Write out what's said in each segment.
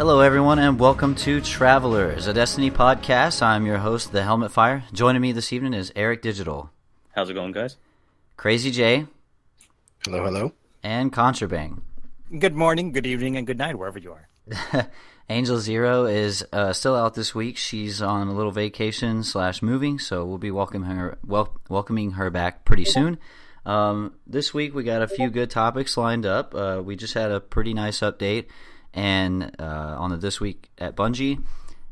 Hello, everyone, and welcome to Travelers, a Destiny podcast. I'm your host, The Helmet Fire. Joining me this evening is Erik Digital. How's it going, guys? CrayZJaye. Hello, hello. And Contrabang. Good morning, good evening, and good night, wherever you are. Angel Zero is still out this week. She's on a little vacation / moving, so we'll be welcoming her back pretty soon. This week we got a few good topics lined up. We just had a pretty nice update and on the This Week at Bungie,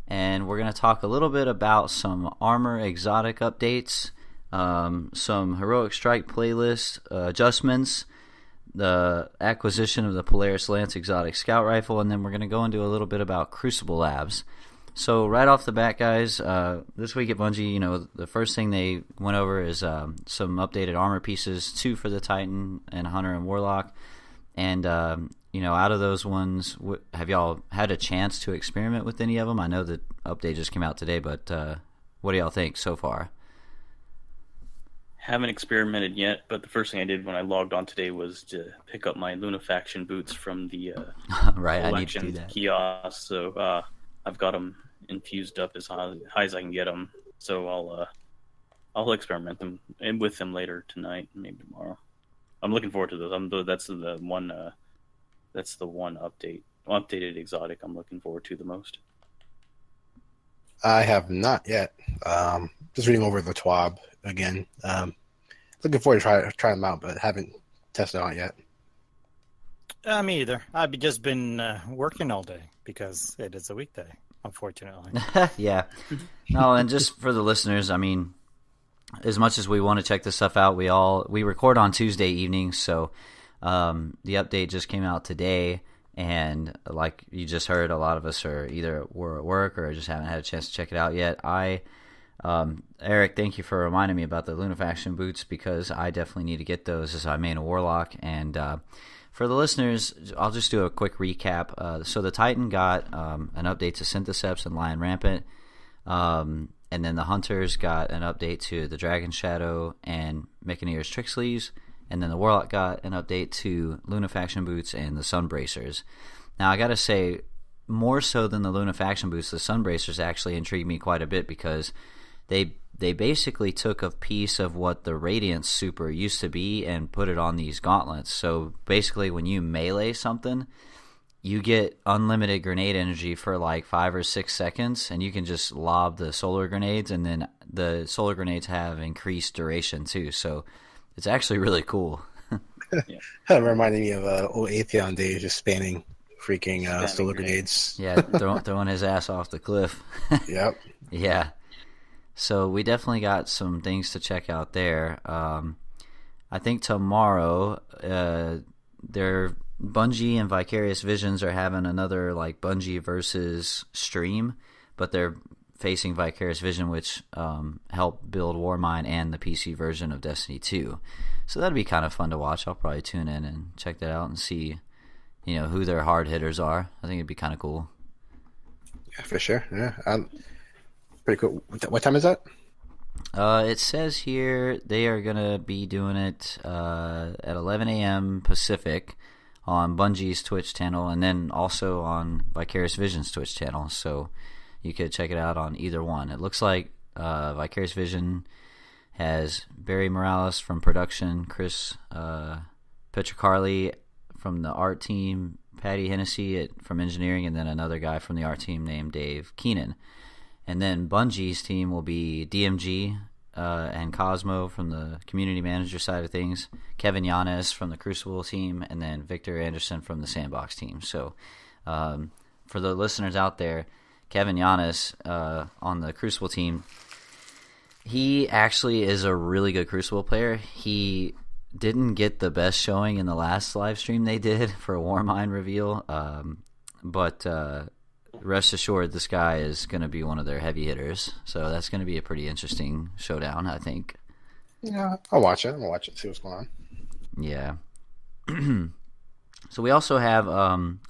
and we're going to talk a little bit about some armor exotic updates, some Heroic Strike playlist adjustments, the acquisition of the Polaris Lance exotic scout rifle, and then we're going to go into a little bit about Crucible Labs. So right off the bat, guys, this week at Bungie, the first thing they went over is some updated armor pieces, 2 for the Titan and Hunter and Warlock. And, out of those ones, have y'all had a chance to experiment with any of them? I know the update just came out today, but what do y'all think so far? Haven't experimented yet, but the first thing I did when I logged on today was to pick up my Lunafaction boots from the right, I need to do that. Kiosk. So I've got them infused up as high as I can get them. So I'll experiment them with them later tonight, maybe tomorrow. I'm looking forward to those. That's the one updated exotic I'm looking forward to the most. I have not yet. Just reading over the TWAB again. Looking forward to try them out, but haven't tested it out yet. Me either. I've just been working all day because it is a weekday, unfortunately. Yeah. No, and just for the listeners, I mean, as much as we want to check this stuff out, we record on Tuesday evenings, so the update just came out today, and like you just heard, a lot of us were at work or just haven't had a chance to check it out yet. Erik, thank you for reminding me about the Lunafaction boots, because I definitely need to get those as I main a Warlock. And for the listeners, I'll just do a quick recap. So the Titan got an update to Syntheseps and Lion Rampant, and then the Hunters got an update to the Dragon Shadow and Mechaniers Trick Sleeves, and then the Warlock got an update to Lunafaction boots and the Sunbracers. Now I gotta say, more so than the Lunafaction boots, the Sunbracers actually intrigued me quite a bit, because they basically took a piece of what the Radiance Super used to be and put it on these gauntlets. So basically when you melee something, you get unlimited grenade energy for like 5 or 6 seconds, and you can just lob the solar grenades, and then the solar grenades have increased duration too. So it's actually really cool. Yeah. That reminded me of old Atheon days, just spamming freaking solar grenades. Yeah, throwing his ass off the cliff. Yep. Yeah. So we definitely got some things to check out there. I think tomorrow, Bungie and Vicarious Visions are having another like Bungie versus stream, but they're facing Vicarious Vision, which helped build Warmind and the PC version of Destiny 2. So that'd be kind of fun to watch. I'll probably tune in and check that out and see, who their hard hitters are. I think it'd be kind of cool. Yeah, for sure. Yeah, pretty cool. What time is that? It says here they are going to be doing it at 11 a.m. Pacific on Bungie's Twitch channel, and then also on Vicarious Vision's Twitch channel. So you could check it out on either one. It looks like Vicarious Vision has Barry Morales from production, Chris Petrocarli from the art team, Patty Hennessy from engineering, and then another guy from the art team named Dave Keenan. And then Bungie's team will be DMG and Cosmo from the community manager side of things, Kevin Yanes from the Crucible team, and then Victor Anderson from the Sandbox team. So for the listeners out there, Kevin Yanes on the Crucible team, he actually is a really good Crucible player. He didn't get the best showing in the last live stream they did for a Warmind reveal, but rest assured this guy is going to be one of their heavy hitters. So that's going to be a pretty interesting showdown, I think. Yeah, I'll watch it. See what's going on. Yeah. So we also have,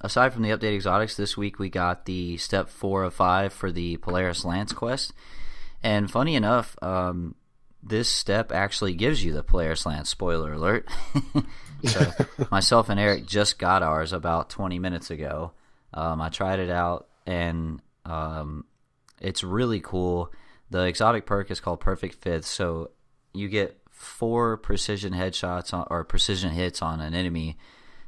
aside from the update exotics, this week we got the step 4 of 5 for the Polaris Lance quest. And funny enough, this step actually gives you the Polaris Lance, spoiler alert. So myself and Erik just got ours about 20 minutes ago. I tried it out, and it's really cool. The exotic perk is called Perfect Fifth, so you get 4 precision headshots or precision hits on an enemy.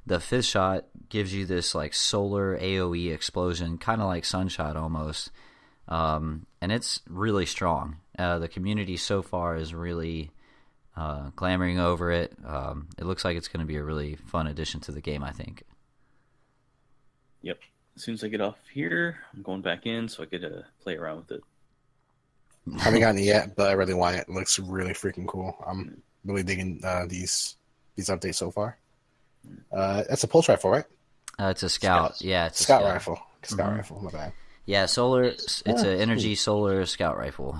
The 5th shot gives you this like solar AoE explosion, kind of like Sunshot almost, and it's really strong. The community so far is really clamoring over it. It looks like it's going to be a really fun addition to the game, I think. Yep. As soon as I get off here, I'm going back in so I get to play around with it. Haven't gotten it yet, but I really want it. It looks really freaking cool. I'm really digging these updates so far. That's a pulse rifle, right? It's a scout. Yeah, it's a scout rifle. Scout Mm-hmm. rifle. My bad. Yeah, solar. It's an energy solar scout rifle.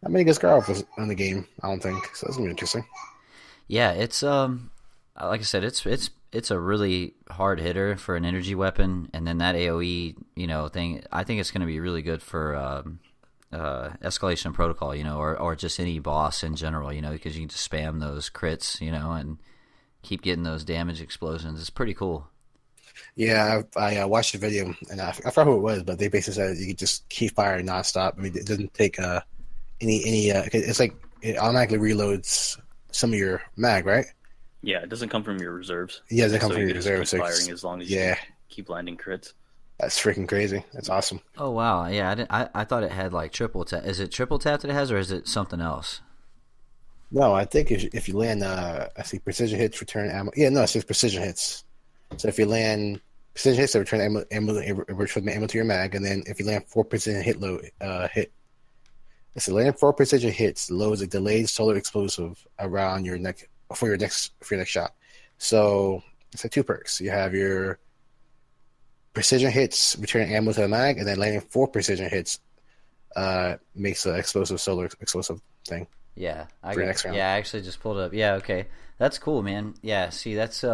Not many good scout rifles in the game, I don't think. So that's gonna be interesting. Yeah, it's like I said, it's a really hard hitter for an energy weapon, and then that AoE thing. I think it's going to be really good for escalation protocol, or just any boss in general, because you can just spam those crits, and keep getting those damage explosions. It's pretty cool. Yeah, I watched the video, and I forgot who it was, but they basically said you could just keep firing nonstop. I mean, it doesn't take any. It's like it automatically reloads some of your mag, right? Yeah, it doesn't come from your reserves. Yeah, it doesn't come so from you your just reserves. keep So firing as long as you can keep landing crits. That's freaking crazy. That's awesome. Oh wow, yeah, I thought it had like triple tap. Is it triple tap that it has, or is it something else? No, I think if you land, I see precision hits, return ammo. Yeah, no, it says precision hits. So if you land precision hits, they return ammo to your mag, and then if you land 4 precision hit. It's land 4 precision hits, loads a delayed solar explosive around your neck for your next shot. So it's like 2 perks. You have your precision hits, return ammo to the mag, and then landing 4 precision hits makes an solar explosive thing. Yeah, I actually just pulled it up. Yeah, okay, that's cool, man. Yeah, see, that's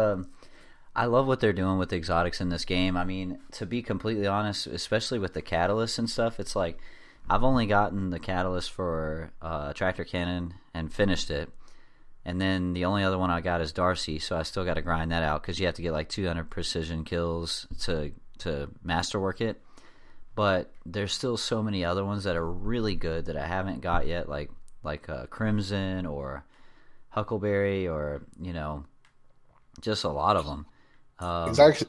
I love what they're doing with the exotics in this game. I mean, to be completely honest, especially with the catalysts and stuff, it's like I've only gotten the catalyst for tractor cannon and finished it, and then the only other one I got is Darcy, so I still got to grind that out because you have to get like 200 precision kills to masterwork it. But there's still so many other ones that are really good that I haven't got yet, like Crimson or Huckleberry, or just a lot of them. Exotics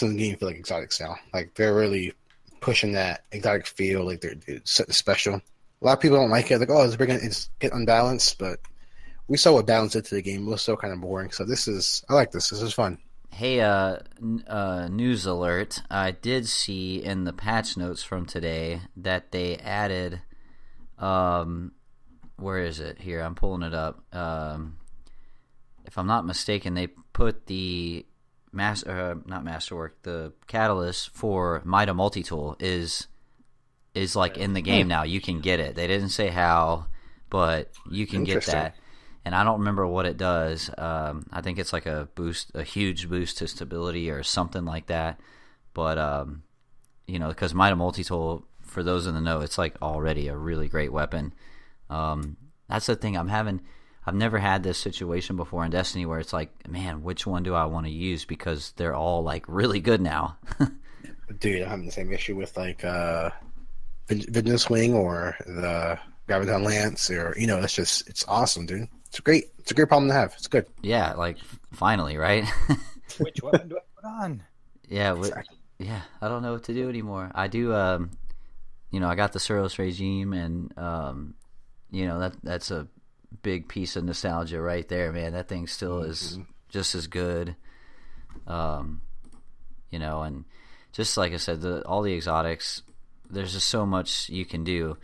in the game feel like exotics now. Like they're really pushing that exotic feel. Like they're special. A lot of people don't like it. Like, oh, it's get unbalanced, but we saw what balanced it to the game. It was so kind of boring. So I like this. This is fun. Hey, news alert! I did see in the patch notes from today that they added, where is it? Here, I'm pulling it up. If I'm not mistaken, they put the not masterwork, the catalyst for Mida Multitool is like in the game now. You can get it. They didn't say how, but you can get that. And I don't remember what it does. I think it's like a huge boost to stability or something like that. But because Mida Multitool, for those in the know, it's like already a really great weapon. That's the thing I've never had this situation before in Destiny where it's like, man, which one do I want to use, because they're all like really good now. Dude, I'm having the same issue with like Vengeance Wing or the Graviton Lance, or it's awesome, dude. It's a great problem to have. It's good. Yeah, like finally, right? Which weapon do I put on? Yeah, Exactly. yeah. I don't know what to do anymore. I do. I got the Suros regime, and that's a big piece of nostalgia right there, man. That thing still is just as good. And just like I said, all the exotics, there's just so much you can do.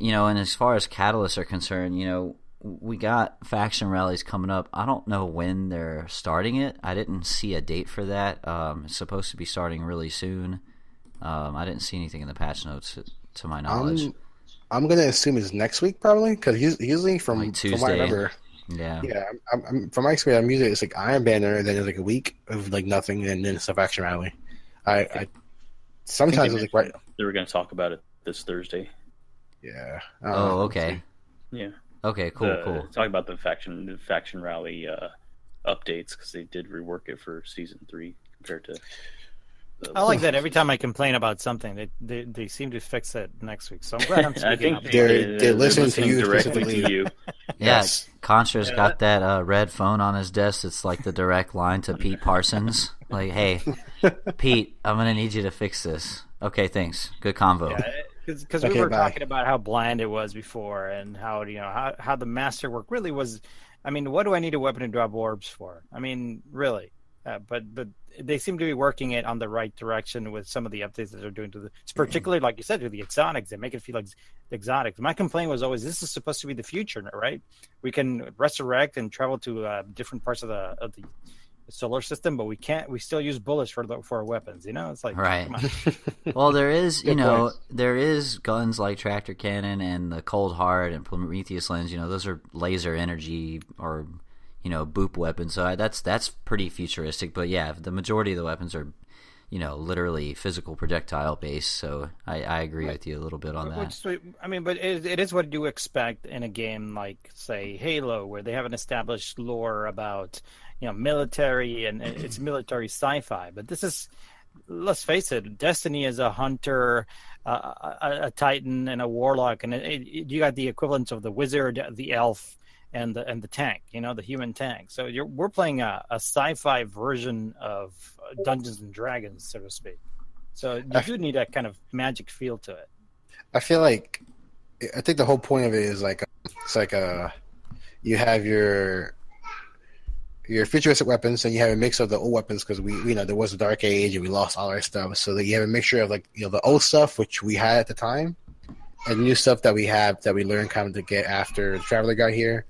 And as far as catalysts are concerned, we got faction rallies coming up. I don't know when they're starting it. I didn't see a date for that. It's supposed to be starting really soon. I didn't see anything in the patch notes to my knowledge. I'm gonna assume it's next week, probably, because usually from what I remember, yeah. I'm from my experience, I'm usually it's like Iron Banner, and then there's like a week of like nothing, and then it's a faction rally. I sometimes it's like right. They were going to talk about it this Thursday. Yeah. Oh, okay. Yeah. Okay. Cool. Talk about the faction rally updates, because they did rework it for season 3 compared to I like that every time I complain about something, they seem to fix it next week. So I'm glad I'm speaking I think up. they're listening to you directly specifically. to you. Yeah, Yes. Contra's got that red phone on his desk. It's like the direct line to Pete Parsons. Like, hey, Pete, I'm gonna need you to fix this. Okay, thanks. Good convo. Because Okay, we were bye. talking about how bland it was before, and how how the masterwork really was. I mean, what do I need a weapon to drop orbs for? I mean, really. But they seem to be working it on the right direction with some of the updates that they're doing to it's particularly, like you said, to the exotics. They make it feel like exotic. My complaint was always, this is supposed to be the future, right? We can resurrect and travel to different parts of the solar system, but we can't. We still use bullets for our weapons. It's like, Right. come on. Well, there is, Good point. there is guns like Tractor Cannon and the Cold Hard and Prometheus Lens. Those are laser energy or boop weapons. So that's pretty futuristic. But yeah, the majority of the weapons are, literally physical projectile based. So I agree with you a little bit on that. I mean, but it is what you expect in a game like, say, Halo, where they have an established lore about military and it's military sci-fi. But this is, let's face it, Destiny is a hunter, a titan, and a warlock, and you got the equivalents of the wizard, the elf, and the tank, the human tank. So we're playing a sci-fi version of Dungeons and Dragons, so to speak. So you do need that kind of magic feel to it. I think the whole point of it is like, it's like you have your futuristic weapons, and you have a mix of the old weapons, because we know there was a dark age and we lost all our stuff. So that you have a mixture of the old stuff which we had at the time, and new stuff that we have that we learned kind of to get after the Traveler got here.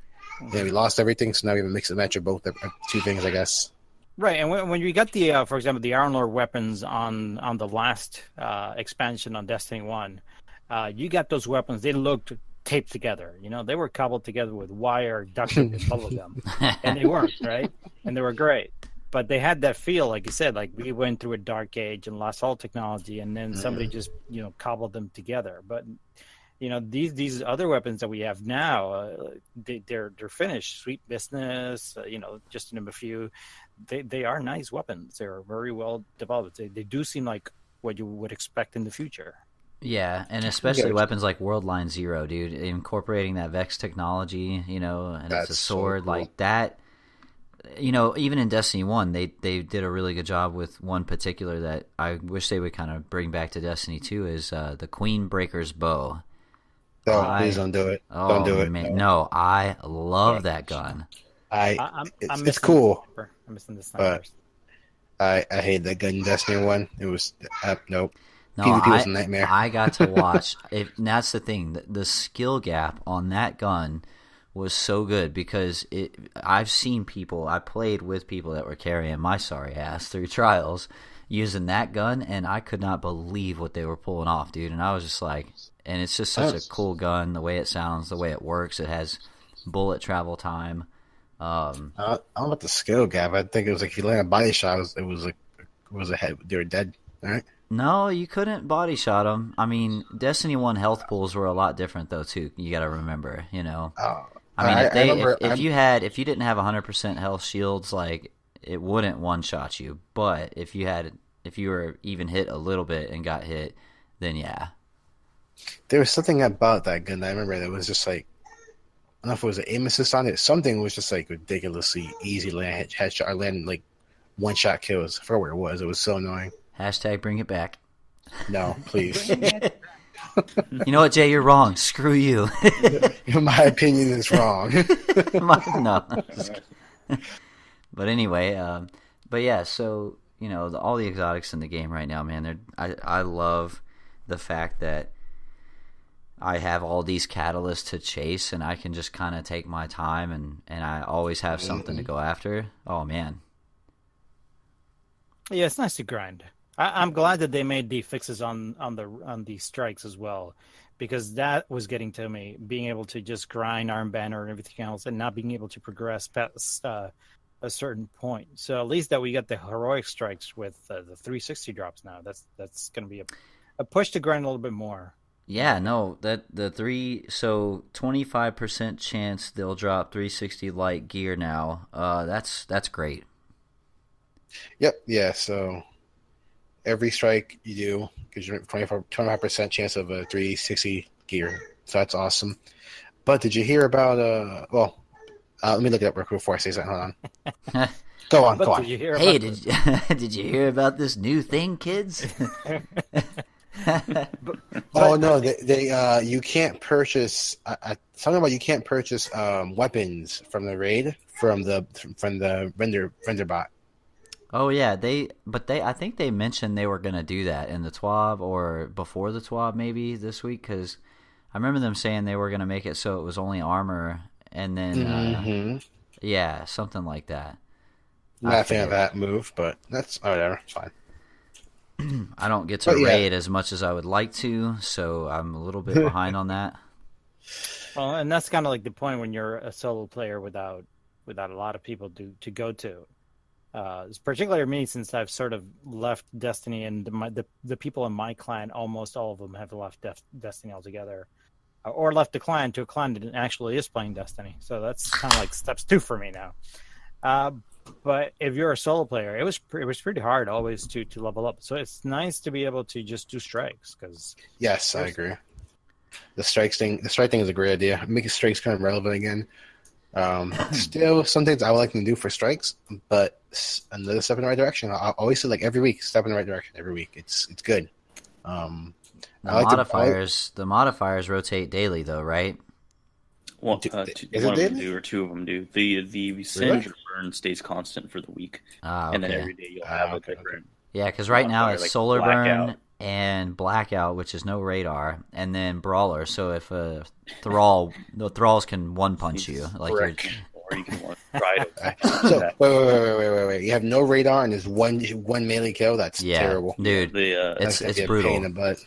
Yeah, we lost everything, so now we have a mix and match of both, two things, I guess. Right, and when you got the, for example, the Iron Lord weapons on the last expansion on Destiny 1, you got those weapons. They looked taped together. They were cobbled together with wire, duct tape, and bubble gum, and they weren't, right? And they were great. But they had that feel, like you said, like we went through a dark age and lost all technology, and then somebody just cobbled them together. But these other weapons that we have now, they're finished. Sweet Business, just to name a few. They are nice weapons. They're very well developed. They do seem like what you would expect in the future. Yeah, and especially weapons like Worldline Zero, dude, incorporating that Vex technology, and it's a sword, so cool. Like that. Even in Destiny 1, they did a really good job with one particular that I wish they would kind of bring back to Destiny 2 is the Queen Breaker's bow. Oh, please don't do it. Oh, don't do it. Man. No, I love that gun. It's cool. I'm missing the snipers. I hate that gun in Destiny 1. It was nope. No, PvP was a nightmare. I got to watch. And that's the thing. The skill gap on that gun was so good because I've seen people. I played with people that were carrying my sorry ass through trials using that gun, and I could not believe what they were pulling off, dude. And I was just like, and it's just such a cool gun. The way it sounds, the way it works. It has bullet travel time. I don't know about the skill gap. I think it was like if you land a body shot, it was a head. They were dead. All right. No, you couldn't body shot them. I mean, Destiny 1 health pools were a lot different though too. You got to remember, I mean, if you didn't have 100% health shields, like it wouldn't one shot you. But if you were even hit a little bit and got hit, then yeah. There was something about that gun that I remember that was just like, I don't know if it was an aim assist on it. Something was just like ridiculously easy to land headshot or land like one shot kills. I forgot where it was. It was so annoying. # bring it back. No, please. You know what, Jay? You're wrong. Screw you. My opinion is wrong. No. But anyway, but yeah, so, all the exotics in the game right now, man, I love the fact that I have all these catalysts to chase and I can just kind of take my time and I always have something to go after. Oh, man. Yeah, it's nice to grind. I'm glad that they made the fixes on the strikes as well, because that was getting to me, being able to just grind armband and everything else and not being able to progress past a certain point. So at least that we got the heroic strikes with the 360 drops now. That's going to be a push to grind a little bit more. Yeah, no, that 25% chance they'll drop 360 light gear now. That's great. Yep. Yeah. So every strike you do gives you 25% chance of a 360 gear. So that's awesome. But did you hear about let me look it up real quick before I say something. Hold on. Go on. Did you hear Hey, about did you hear about this new thing, kids? No, they you can't purchase something about you can't purchase weapons from the raid from the render bot. Oh yeah, I think they mentioned they were gonna do that in the TWAB or before the TWAB maybe this week, because I remember them saying they were gonna make it so it was only armor, and then yeah, something like that. Not a fan of that move, but that's whatever. It's fine. I don't get to raid as much as I would like to, so I'm a little bit behind on that. Well, and that's kind of like the point when you're a solo player without a lot of people to go to. It's particularly me, since I've sort of left Destiny, and the people in my clan, almost all of them have left Destiny altogether, or left the clan to a clan that actually is playing Destiny. So that's kind of like steps 2 for me now. But if you're a solo player, it was pretty hard always to level up. So it's nice to be able to just do strikes, because yes, I agree. The strike thing is a great idea. Making strikes kind of relevant again. Still, some things I would like to do for strikes, but another step in the right direction. I always say, like, every week, step in the right direction. Every week, it's good. The modifiers rotate daily, though, right? Well, one of them do, or 2 of them do. The Singe burn stays constant for the week, and then every day you'll have a different. Yeah, because right now it's Solar Blackout. Burn and Blackout, which is no radar, and then Brawler. So if the thralls can one punch you, like or you can ride them. So wait. You have no radar and there's one melee kill. That's terrible, dude. It's brutal. Pain in the butt.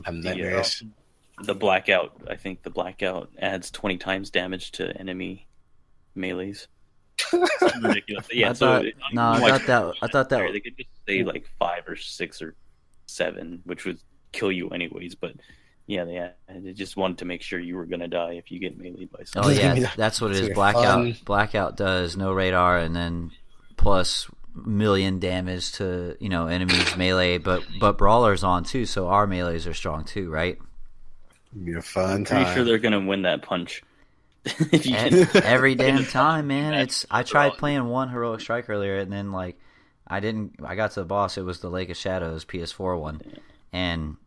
I'm nightmares. The Blackout, I think the Blackout adds 20 times damage to enemy melees. It's ridiculous. Yeah, I thought that they could just say like 5 or 6 or 7, which would kill you anyways. But yeah, they just wanted to make sure you were gonna die if you get meleed by someone. Oh yeah, that's what it is. Blackout does no radar, and then plus million damage to enemies melee, but Brawler's on too, so our melees are strong too, right? Be a fun time. I'm pretty sure they're gonna win that punch. Every damn time, man. I tried playing one heroic strike earlier, and then I got to the boss. It was the Lake of Shadows PS4 one, and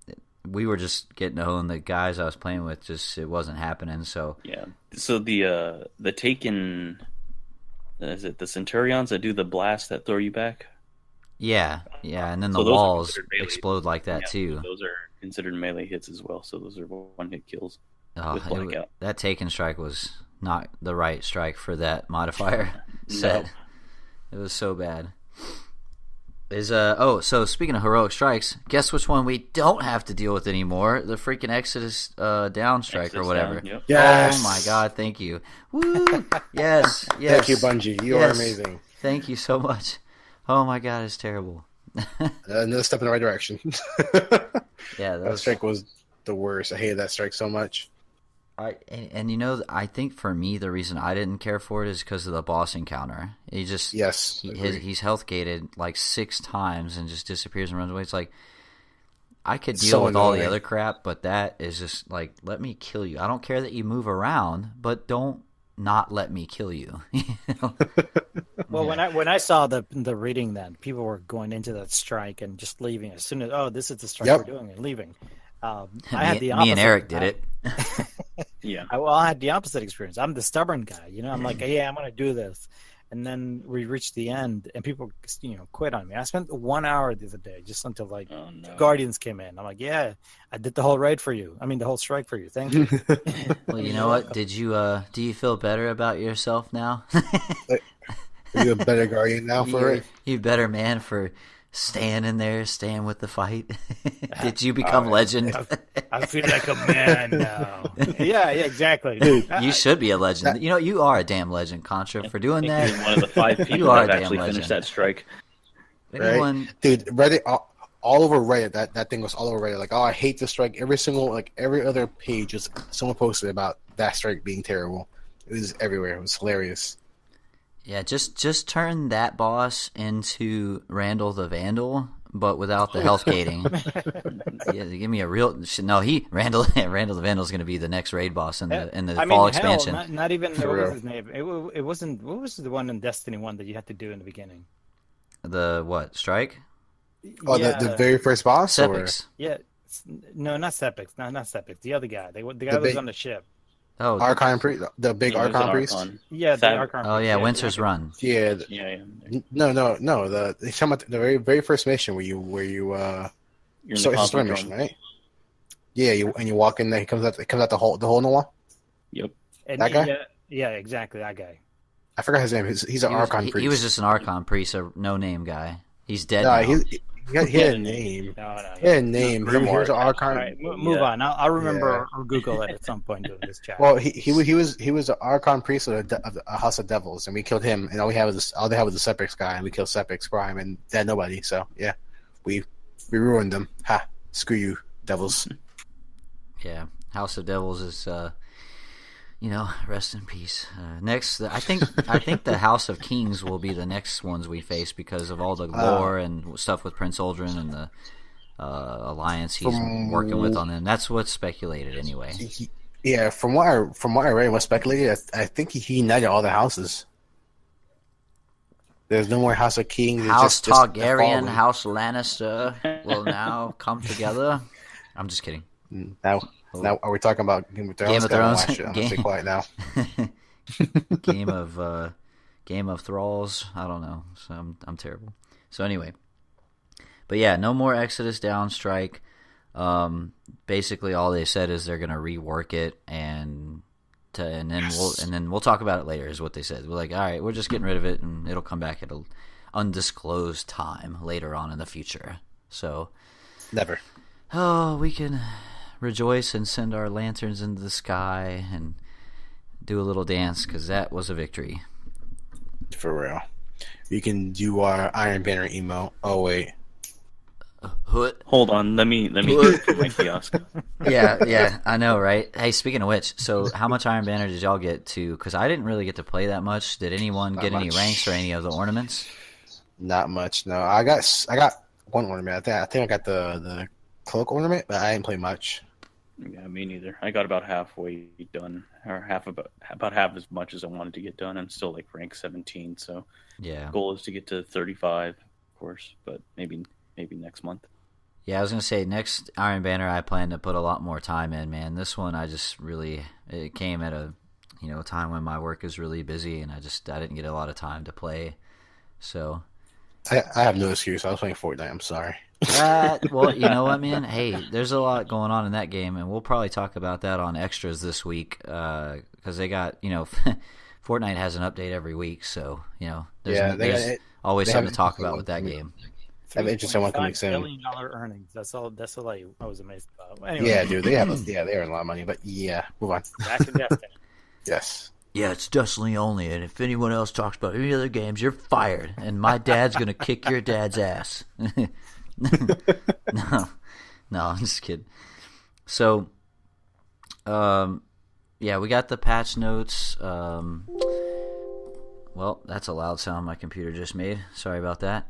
we were just getting to own the guys I was playing with. Just it wasn't happening. So yeah. So the Taken, is it the Centurions that do the blast that throw you back? Yeah, and then the walls explode like that too. So those are considered melee hits as well. So those are one-hit kills. That Taken strike was not the right strike for that modifier set. It was so bad. So speaking of heroic strikes, guess which one we don't have to deal with anymore? The freaking Exodus down strike or whatever. Down, yep. Yes. Oh my god, thank you. Woo! Yes. Thank you, Bungie. You are amazing. Thank you so much. Oh my god, it's terrible. Another step in the right direction. Yeah, that strike was the worst. I hated that strike so much. I think for me the reason I didn't care for it is because of the boss encounter. He's health gated like 6 times and just disappears and runs away. It's like I could deal with all the other crap, but that is just like, let me kill you. I don't care that you move around, but don't not let me kill you. Well, when I saw the reading that people were going into that strike and just leaving as soon as this is the strike we're doing and leaving. I had the opposite. Me and Eric did it. Yeah. I had the opposite experience. I'm the stubborn guy. I'm like, yeah, I'm going to do this. And then we reached the end, and people, quit on me. I spent 1 hour the other day just until Guardians came in. I'm like, yeah, I did the whole raid for you. I mean, the whole strike for you. Thank you. Well, you know what? Did you? Do you feel better about yourself now? Are you a better Guardian now for it? You better, man, for staying in there, staying with the fight. Did you become legend? I feel like a man now. Yeah, exactly. Dude, you should be a legend. You are a damn legend, Contra, for doing that. You're one of the 5 people that have actually finished that strike. Right? Dude, Reddit, all over Reddit, that thing was all over Reddit. Like, I hate this strike. Every other page, someone posted about that strike being terrible. It was everywhere. It was hilarious. Yeah, just turn that boss into Randall the Vandal, but without the health gating. Yeah, give me a real. No, Randall the Vandal is going to be the next raid boss in the fall expansion. Not even what was his name? It wasn't. What was the one in Destiny 1 that you had to do in the beginning? The what? Strike? Oh, yeah, the very first boss? Sepix. Yeah. No, not Sepix. Not Sepix. The other guy. The guy that was on the ship. Oh, Archon Priest, the big Archon Priest. Yeah, the Archon. Oh yeah, Winter's Run. Yeah. No. The very very first mission where you it's a story mission, right? Yeah, you walk in there. He comes out the hole in the wall. Yep. And that guy. Yeah, exactly that guy. I forgot his name. He's an Archon Priest. He was just an Archon Priest, a no name guy. He's dead. No, now. he had a name. No. He had a name. He was an Archon. All right, move on. I'll remember or Google it at some point during this chat. Well, he was an Archon Priest of a House of Devils, and we killed him. And all they had was the Sepix guy, and we killed Sepix Prime, and they had nobody. So yeah, we ruined them. Ha! Screw you, devils. Yeah, House of Devils is rest in peace. Next, I think the House of Kings will be the next ones we face because of all the lore and stuff with Prince Aldrin and the alliance he's working with on them. That's what's speculated anyway. Yeah, from what I read, what's speculated, I think he united all the houses. There's no more House of Kings. House Targaryen, House Lannister will now come together. I'm just kidding. Now, are we talking about Game of Thrones? Game of Thrones. I'm gonna stay quiet now. Game of Thralls. I don't know. So I'm terrible. So anyway, but yeah, no more Exodus Down Strike. Basically, all they said is they're gonna rework it and then we'll talk about it later. Is what they said. We're like, all right, we're just getting rid of it, and it'll come back at an undisclosed time later on in the future. So never. Oh, we can rejoice and send our lanterns into the sky and do a little dance because that was a victory. For real. We can do our Iron Banner emote. Oh wait. Hold on, let me get my kiosk. Yeah, I know, right? Hey, speaking of which, so how much Iron Banner did y'all get to? Because I didn't really get to play that much. Did anyone get any ranks or any of the ornaments? Not much. No, I got one ornament. I think I got the cloak ornament, but I didn't play much. Yeah, me neither. I got about halfway done, or about half as much as I wanted to get done. I'm still like rank 17, so yeah. Goal is to get to 35, of course, but maybe next month. Yeah, I was gonna say next Iron Banner I plan to put a lot more time in, man. This one it came at a time when my work is really busy and I didn't get a lot of time to play. So I have no excuse. I was playing Fortnite. I'm sorry. Well, you know what, man? Hey, there's a lot going on in that game, and we'll probably talk about that on extras this week because they got Fortnite has an update every week, so there's always something to talk about with that game. I have interesting one coming soon. $1 billion earnings. That's all I was amazed about. Anyway. Yeah, dude, they earn a lot of money, but yeah, move on. Back to Destiny. Yes. Yeah, it's Destiny only, and if anyone else talks about any other games, you're fired, and my dad's gonna kick your dad's ass. No, I'm just kidding. So, yeah, we got the patch notes. Well, that's a loud sound my computer just made. Sorry about that.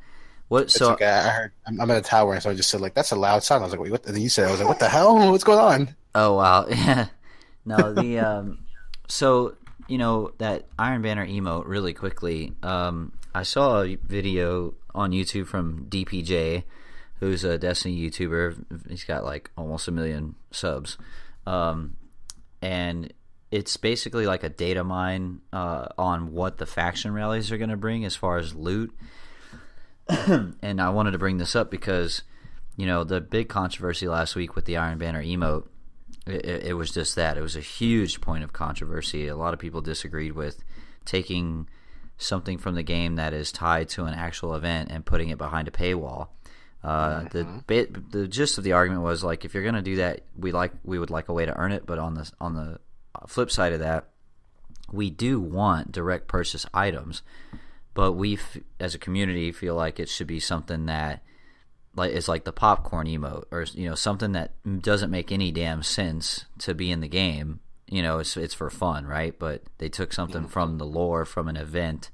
It's okay. I heard I'm at a tower, and so I just said that's a loud sound. I was like, wait, what? And then you said, I was like, what the hell? What's going on? Oh wow, yeah. No, the so that Iron Banner emote really quickly. I saw a video on YouTube from DPJ, who's a Destiny YouTuber. He's got like almost 1 million subs, and it's basically like a data mine on what the faction rallies are going to bring as far as loot. And I wanted to bring this up because, the big controversy last week with the Iron Banner emote, it was just that. It was a huge point of controversy. A lot of people disagreed with taking something from the game that is tied to an actual event and putting it behind a paywall. The gist of the argument was like, if you're going to do that, we would like a way to earn it, but on the flip side of that, we do want direct purchase items. But we, as a community, feel like it should be something that is like the popcorn emote, or something that doesn't make any damn sense to be in the game. It's for fun, right? But they took something from the lore, from an event,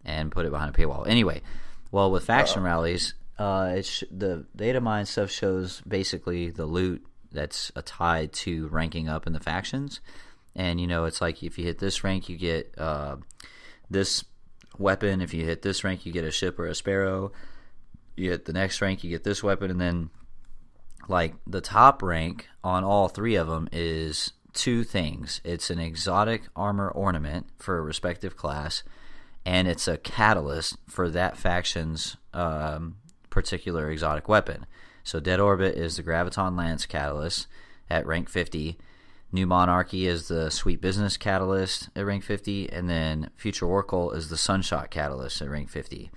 and put it behind a paywall. Anyway, well, with faction rallies, the data mine stuff shows basically the loot that's tied to ranking up in the factions. And, it's like if you hit this rank, you get this weapon. If you hit this rank, you get a ship or a sparrow. You hit the next rank, you get this weapon. And then, like, the top rank on all three of them is two things. It's an exotic armor ornament for a respective class, and it's a catalyst for that faction's particular exotic weapon. So Dead Orbit is the Graviton Lance catalyst at rank 50. New Monarchy is the Sweet Business catalyst at rank 50, and then Future Oracle is the Sunshot catalyst at rank 50.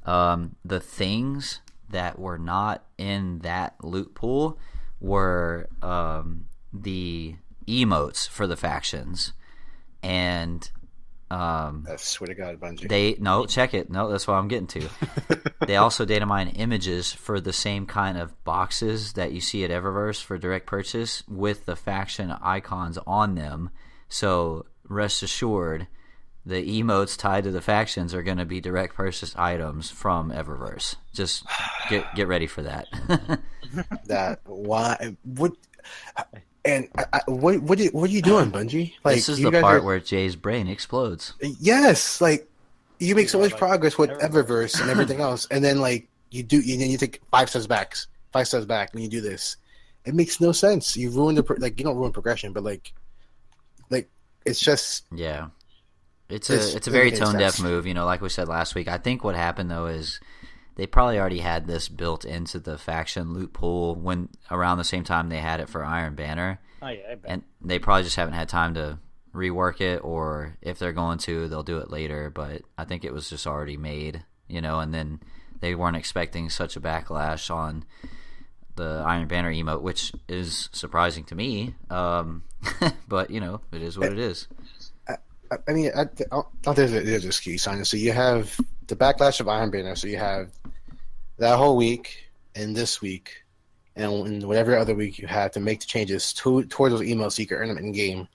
The things that were not in that loot pool were the emotes for the factions, and I swear to God, Bungie. Check it. No, that's what I'm getting to. They also data mine images for the same kind of boxes that you see at Eververse for direct purchase with the faction icons on them. So rest assured, the emotes tied to the factions are going to be direct purchase items from Eververse. Just get ready for that. What? And what are you doing, Bungie? Like, this is the part where Jay's brain explodes. Yes, like you make so much progress with Eververse and everything else, and then you take 5 steps back when you do this. It makes no sense. You ruin you don't ruin progression, but like it's just It's a very tone deaf move. Like we said last week. I think what happened though is they probably already had this built into the faction loot pool when around the same time they had it for Iron Banner. Oh yeah, I bet. And they probably just haven't had time to rework it, or if they're going to, they'll do it later. But I think it was just already made, and then they weren't expecting such a backlash on the Iron Banner emote, which is surprising to me. But it is what it is. I mean, there's an excuse on it. So you have the backlash of Iron Banner. So you have that whole week and this week, and whatever other week you have to make the changes towards those emails so you can earn them in game.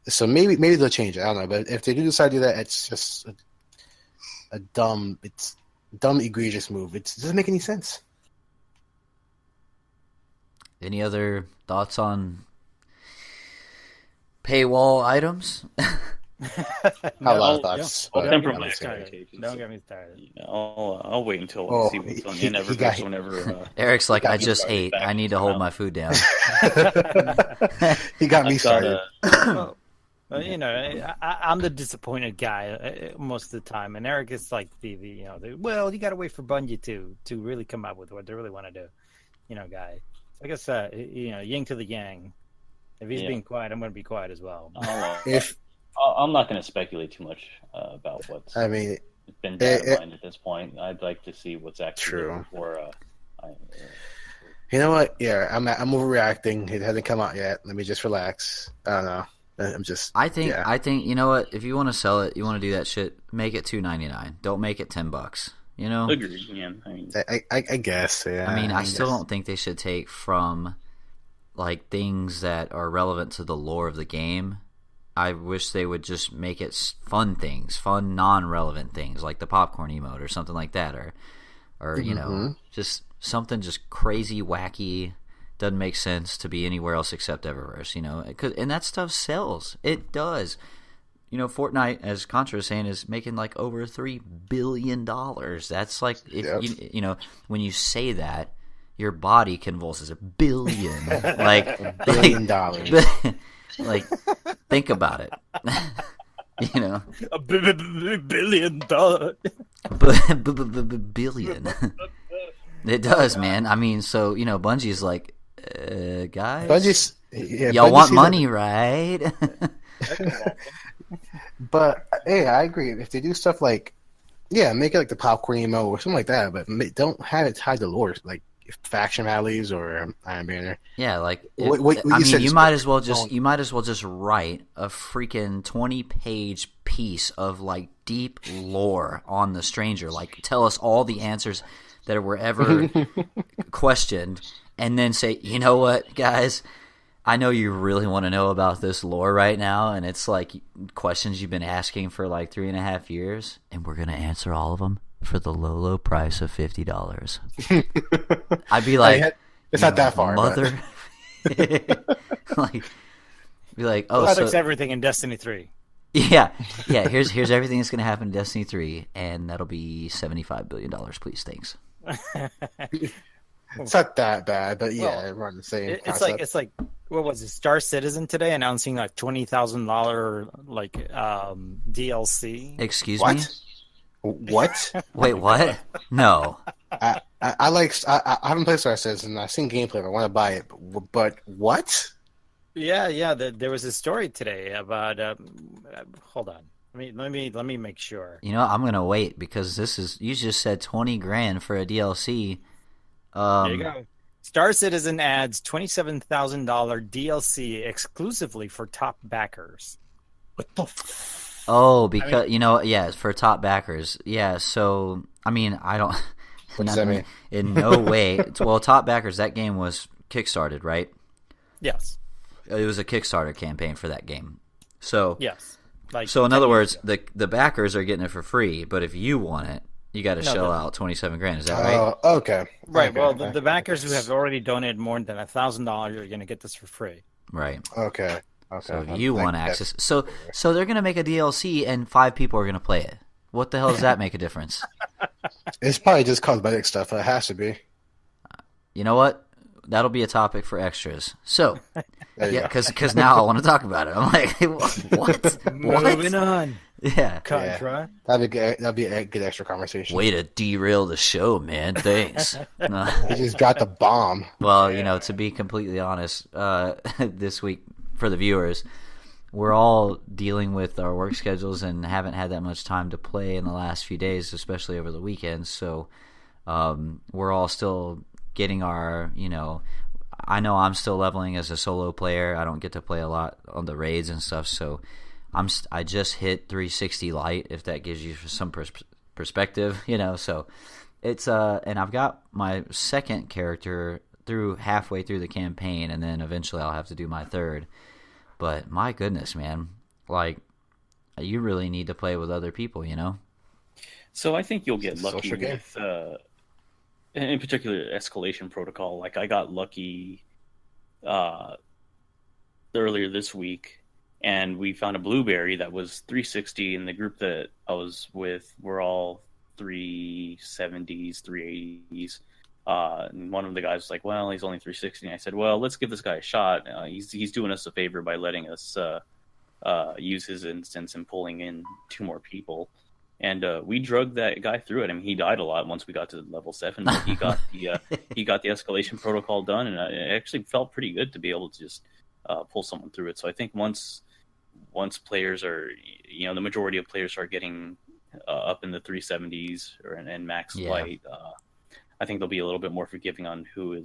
So maybe they'll change it. I don't know, but if they do decide to do that, it's just a dumb, egregious move. It doesn't make any sense. Any other thoughts on paywall items? A lot of thoughts. I'll temper my expectations. Don't get me started. I'll wait until I see what's on Eververse whenever. Eric's like, I just ate. I need to hold my food down. He got me started. I'm the disappointed guy most of the time, and Eric is like you got to wait for Bungie to really come up with what they really want to do, guy. So I guess yin to the yang. If he's being quiet, I'm going to be quiet as well. I'm not going to speculate too much about what's been data mined at this point. I'd like to see what's actually true. Before. You know what? Yeah, I'm overreacting. It hasn't come out yet. Let me just relax. I don't know. I think you know what? If you want to sell it, you want to do that shit. Make it $2.99. Don't make it $10. Agreed. Yeah. I guess. Yeah. I still don't think they should take from like things that are relevant to the lore of the game. I wish they would just make it fun things, fun non-relevant things, like the popcorn emote or something like that, or just something just crazy, wacky, doesn't make sense to be anywhere else except Eververse. And that stuff sells. It does. Fortnite, as Contra is saying, is making like over $3 billion. That's like, when you say that, your body convulses. $1 billion. Like $1 billion. Like, think about it. $1 billion. Billion. It does, man. So Bungie's like, guys, y'all want money, right? But hey, I agree. If they do stuff like, make it like the popcorn emo or something like that, but don't have it tied to lore, like faction rallies or Iron Banner. Yeah, like you might as well just write a freaking 20-page piece of like deep lore on the Stranger. Like, tell us all the answers that were ever questioned, and then say, you know what, guys, I know you really want to know about this lore right now, and it's like questions you've been asking for like 3.5 years, and we're gonna answer all of them for the low price of $50. I'd be like, it's not that far, mother. Like, be like, oh, that so looks everything in Destiny 3. yeah. Here's everything that's gonna happen in Destiny 3, and that'll be $75 billion, please, thanks. It's not that bad, but yeah, Well, we're on the same. It's like what was it? Star Citizen today announcing like $20,000 like DLC. Excuse me. What? Wait, what? No. I haven't played Star Citizen. I've seen gameplay. I want to buy it, but what? Yeah. There was a story today about. Hold on. Let me make sure. You know, I'm gonna wait because you just said $20,000 for a DLC. There you go. Star Citizen adds $27,000 DLC exclusively for top backers. What the? Oh, because it's for top backers. Yeah, so I mean, I don't. What does that mean? In no way. Well, top backers. That game was kickstarted, right? Yes. It was a Kickstarter campaign for that game. So yes. So in other words, the backers are getting it for free, but if you want it, you got to shell out $27,000. Is that right? Okay. Right. Okay. Well, the backers who have already donated more than $1,000 are going to get this for free. Right. Okay. So if you want access, so they're going to make a DLC and 5 people are going to play it. What the hell does that make a difference? It's probably just cosmetic stuff. It has to be. You know what? That'll be a topic for extras. So, because now I want to talk about it. I'm like, what? Moving on. Yeah. Contra. That'd be a good extra conversation. Way to derail the show, man. Thanks. He just got the bomb. Well, to be completely honest, this week for the viewers, we're all dealing with our work schedules and haven't had that much time to play in the last few days, especially over the weekends. So we're all still getting our, I know I'm still leveling as a solo player. I don't get to play a lot on the raids and stuff, so I just hit 360 light, if that gives you some perspective, so it's and I've got my second character halfway through the campaign, and then eventually I'll have to do my third. But my goodness, man, like, you really need to play with other people, So I think you'll get lucky with in particular escalation protocol. Like, I got lucky earlier this week, and we found a blueberry that was 360, and the group that I was with were all 370s, 380s. And one of the guys was like, well, he's only 360. And I said, well, let's give this guy a shot. He's doing us a favor by letting us use his instance and pulling in 2 more people. And we drugged that guy through it. I mean, he died a lot once we got to level 7, but he got the escalation protocol done, and it actually felt pretty good to be able to just pull someone through it. So I think once players are, the majority of players are getting up in the 370s and max light, I think they'll be a little bit more forgiving on who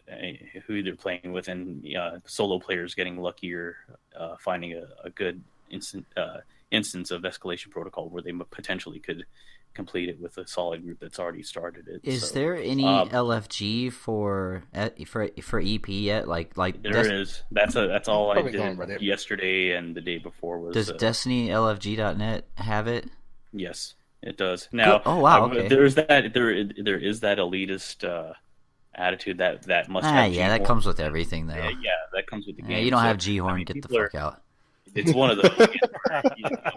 they're playing with, and solo players getting luckier, finding a good instance of escalation protocol where they potentially could complete it with a solid group that's already started it. Is there any LFG for EP yet? Like there is. That's all I did yesterday and the day before was. Does Destiny LFG.net have it? Yes, it does. Now, oh wow, okay. There is that elitist attitude that must have. Yeah, that comes with everything though. Yeah, that comes with the game. You don't have G-Horn, get the fuck out. It's one of those where,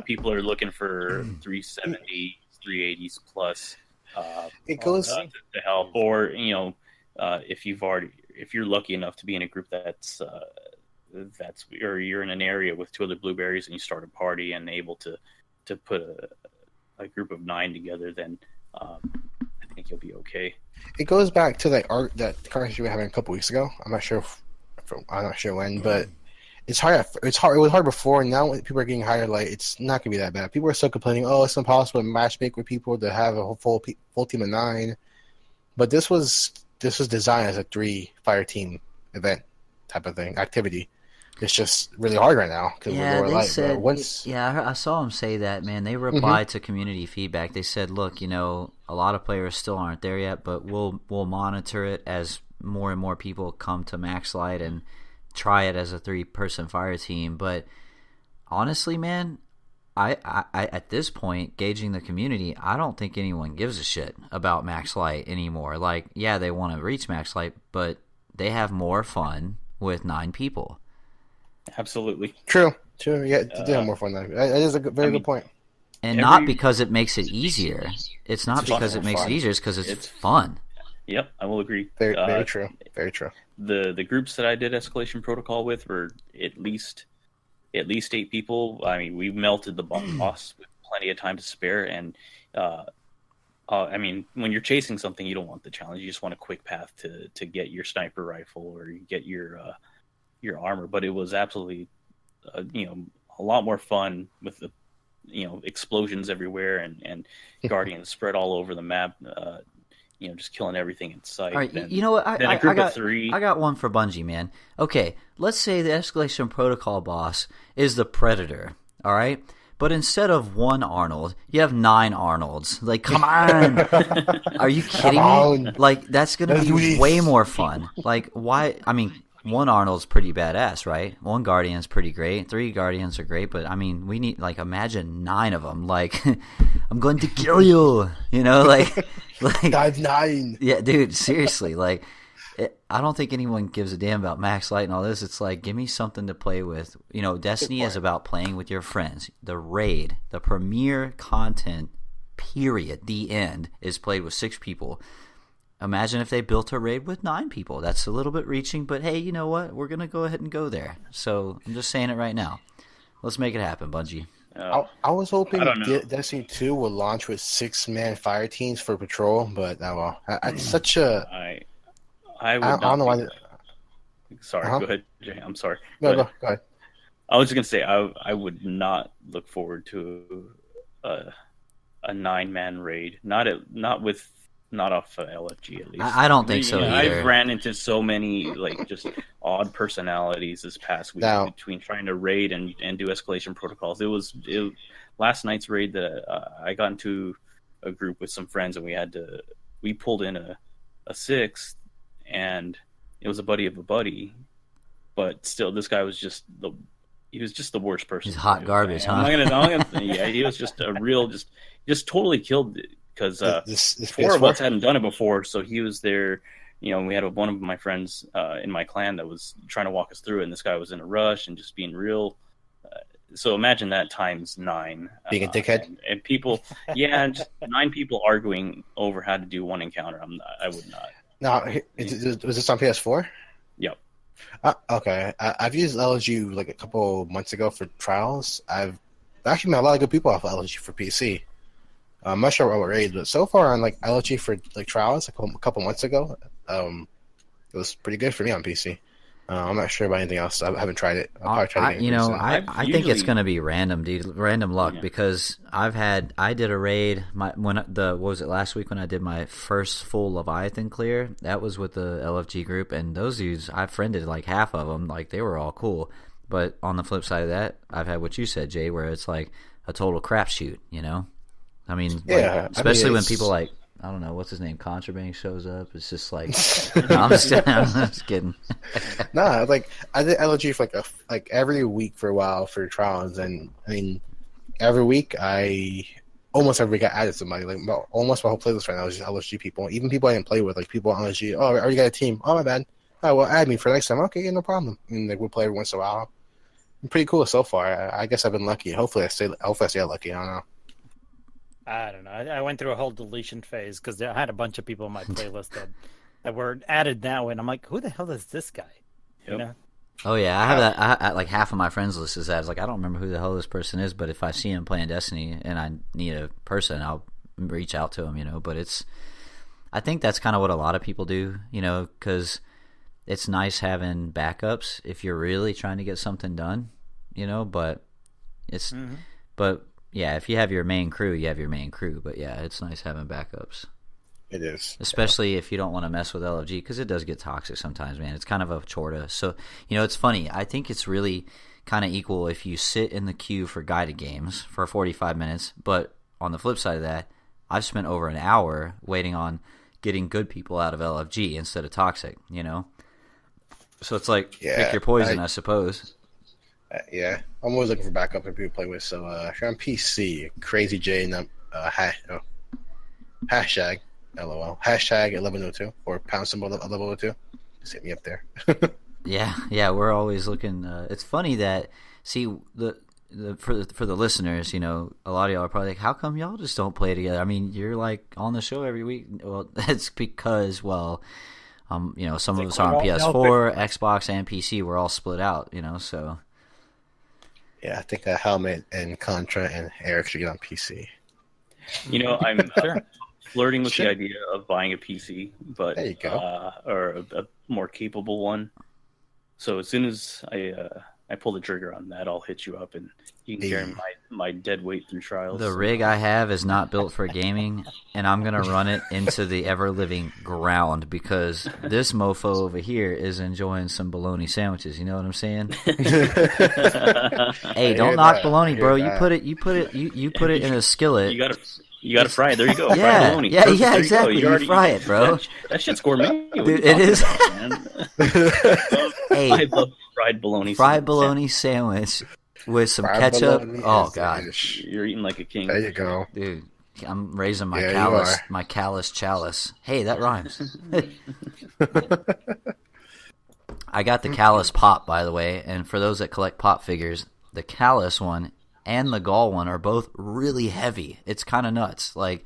people are looking for 370s, 380s plus. It goes to help, or if you're lucky enough to be in a group that's or you're in an area with 2 other blueberries and you start a party and able to put a group of 9 together, then I think you'll be okay. It goes back to that conversation we were having a couple weeks ago. I'm not sure when, but it's hard. It was hard before. And now when people are getting higher light, it's not gonna be that bad. People are still complaining, "Oh, it's impossible to matchmake with people to have a full team of 9." But this was designed as a 3 fire team event type of thing activity. It's just really hard right now because we're lower light. Said, I saw them say that, man. They replied to community feedback. They said, look, a lot of players still aren't there yet, but we'll monitor it as more and more people come to Maxlight and try it as a 3-person fire team. But honestly, man, I at this point, gauging the community, I don't think anyone gives a shit about Maxlight anymore. Like, yeah, they want to reach Maxlight, but they have more fun with 9 people. Absolutely. True. Yeah, they have more fun. That is a very good point. And not because it makes it easier. It's not because it makes it easier. It's because it's fun. Yep, I will agree. Very true. Very true. The groups that I did Escalation Protocol with were at least 8 people. I mean, we melted the boss with plenty of time to spare. And I mean, when you're chasing something, you don't want the challenge. You just want a quick path to get your sniper rifle or you get your armor. But it was absolutely, a lot more fun with the, explosions everywhere and guardians spread all over the map. Just killing everything in sight. All right, you know what? I got one for Bungie, man. Okay, let's say the Escalation Protocol boss is the Predator, all right? But instead of 1 Arnold, you have 9 Arnolds. Like, come on. Are you kidding me? Like, that's going to be way more fun. Like, why? I mean, 1 Arnold's pretty badass, right? 1 Guardian's pretty great. 3 Guardians are great, but I mean, we need, like, imagine 9 of them. Like, I'm going to kill you, like Dive 9. Yeah, dude, seriously, like, I don't think anyone gives a damn about Maxlight and all this. It's like, give me something to play with. Destiny is about playing with your friends. The raid, the premier content, period, the end, is played with 6 people. Imagine if they built a raid with 9 people. That's a little bit reaching, but hey, you know what? We're going to go ahead and go there. So I'm just saying it right now. Let's make it happen, Bungie. I was hoping Destiny 2 would launch with 6-man fire teams for patrol, but it's such a... I don't know why. Sorry, go ahead, Jay. I'm sorry. No, go ahead. I was just going to say, I would not look forward to a 9-man raid. Not off LFG, at least. I don't think so either. I've ran into so many just odd personalities this past week between trying to raid and do escalation protocols. It was last night's raid that I got into a group with some friends, and we pulled in a 6th, and it was a buddy of a buddy, but still, this guy was just the worst person. He's hot garbage, huh? Yeah, he was just a real, just totally killed it. Because 4 of us hadn't done it before, so he was there. We had one of my friends in my clan that was trying to walk us through it, and this guy was in a rush and just being real. So imagine that times 9. Being a dickhead. And people, and just 9 people arguing over how to do one encounter. I would not. Now, was this on PS4? Yep. Okay. I've used LG like a couple months ago for trials. I've actually met a lot of good people off LG for PC. I'm not sure what raid, but so far on like LG for like trials a couple months ago, it was pretty good for me on PC. I'm not sure about anything else. I haven't tried it. I'll probably try it again. I think it's going to be random, dude. Random luck, because I did a raid. What was it, last week when I did my first full Leviathan clear? That was with the LFG group, and those dudes, I friended like half of them. Like, they were all cool. But on the flip side of that, I've had what you said, Jay, where it's like a total crapshoot, I mean, especially when people like, I don't know, what's his name, Contrabang shows up. It's just like, no, I'm just kidding. No, like, I did LG for like every week for a while for trials, and I mean, every week almost every week I added somebody. Like, almost my whole playlist right now is just LG people. Even people I didn't play with, like people on LG. Oh, I already got a team. Oh, my bad. Oh, well, add me for next time. Okay, no problem. And like, we'll play every once in a while. Pretty cool so far. I guess I've been lucky. Hopefully I stay lucky. I don't know. I don't know. I went through a whole deletion phase because I had a bunch of people on my playlist that were added that way, and I'm like, who the hell is this guy? Yep. Oh yeah, I have that. Like half of my friends list is that. I was like, I don't remember who the hell this person is, but if I see him playing Destiny and I need a person, I'll reach out to him. But I think that's kind of what a lot of people do, because it's nice having backups if you're really trying to get something done, But but. Yeah, if you have your main crew, you have your main crew. But yeah, it's nice having backups. It is. Especially if you don't want to mess with LFG, because it does get toxic sometimes, man. It's kind of a chore to. So, it's funny. I think it's really kind of equal if you sit in the queue for guided games for 45 minutes. But on the flip side of that, I've spent over an hour waiting on getting good people out of LFG instead of toxic, you know? So it's like, Yeah, pick your poison, I suppose. Yeah, I'm always looking for backup and people to play with. So if you're on PC, CrayZJaye hashtag LOL hashtag 1102 or pound symbol 1102. Just hit me up there. Yeah, we're always looking. It's funny that for the listeners, you know, a lot of y'all are probably like, how come y'all just don't play together? I mean, you're like on the show every week. Well, that's because, you know, some of us are on PS4, Xbox, and PC. We're all split out, you know, so. Yeah, I think Helmet and Contra and Eric should get on PC. You know, I'm flirting with the idea of buying a PC, but there you go. Or a more capable one. So as soon as I pull the trigger on that, I'll hit you up and you can carry my dead weight through trials. The rig I have is not built for gaming, and I'm going to run it into the ever-living ground because this mofo over here is enjoying some bologna sandwiches. You know what I'm saying? Hey, don't knock bologna, bro. You put it in a skillet. You gotta fry it. There you go. Yeah, fried bologna. Yeah, exactly. You fry it, bro. That shit's gourmet. Dude, it is. Hey, I love fried bologna. Fried bologna sandwich with some ketchup. Oh god, you're eating like a king. There you go, dude. I'm raising my callous chalice. Hey, that rhymes. I got the callus pop, by the way, and for those that collect pop figures, the callus one and the gall one are both really heavy. It's kind of nuts. Like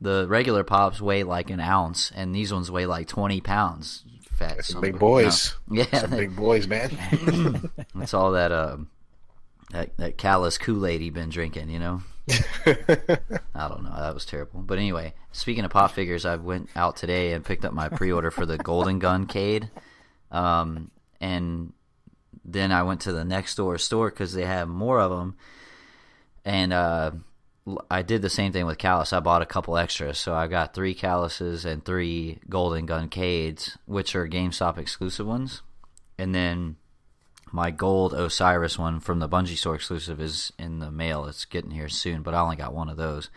the regular pops weigh like an ounce, and these ones weigh like 20 pounds. Fat, some big boys. You know? Yeah, some big boys, man. That's all that callous Kool-Aid you've been drinking, you know. I don't know. That was terrible. But anyway, speaking of pop figures, I went out today and picked up my pre-order for the Golden Gun Cade. And then I went to the next door store because they have more of them. And I did the same thing with Callus. I bought a couple extras. So I got 3 Calluses and 3 Golden Gun Cades, which are GameStop exclusive ones. And then my gold Osiris one from the Bungie store exclusive is in the mail. It's getting here soon, but I only got one of those.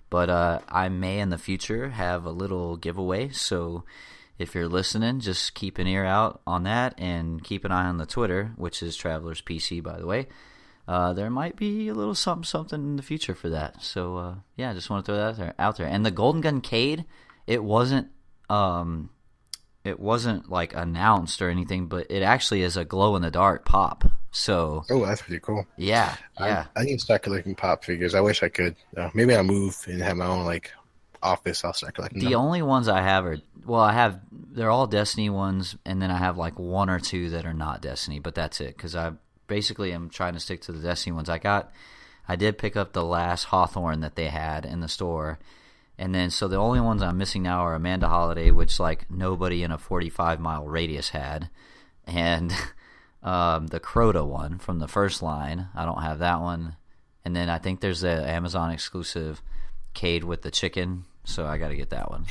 But I may in the future have a little giveaway. So if you're listening, just keep an ear out on that and keep an eye on the Twitter, which is Travelers PC, by the way. There might be a little something in the future for that. So yeah, I just want to throw that out there. And the Golden Gun Cade, it wasn't like announced or anything, but it actually is a glow in the dark pop. So that's pretty cool. Yeah. I need to start collecting pop figures. I wish I could. Maybe I'll move and have my own like office. I'll start collecting them. Only ones I have are they're all Destiny ones, and then I have like 1 or 2 that are not Destiny, but that's it because I basically am trying to stick to the Destiny ones. I did pick up the last Hawthorne that they had in the store, and then so the only ones I'm missing now are Amanda Holiday, which like nobody in a 45-mile radius had, and the Crota one from the first line. I don't have that one, and then I think there's the Amazon exclusive Cade with the chicken, so I got to get that one.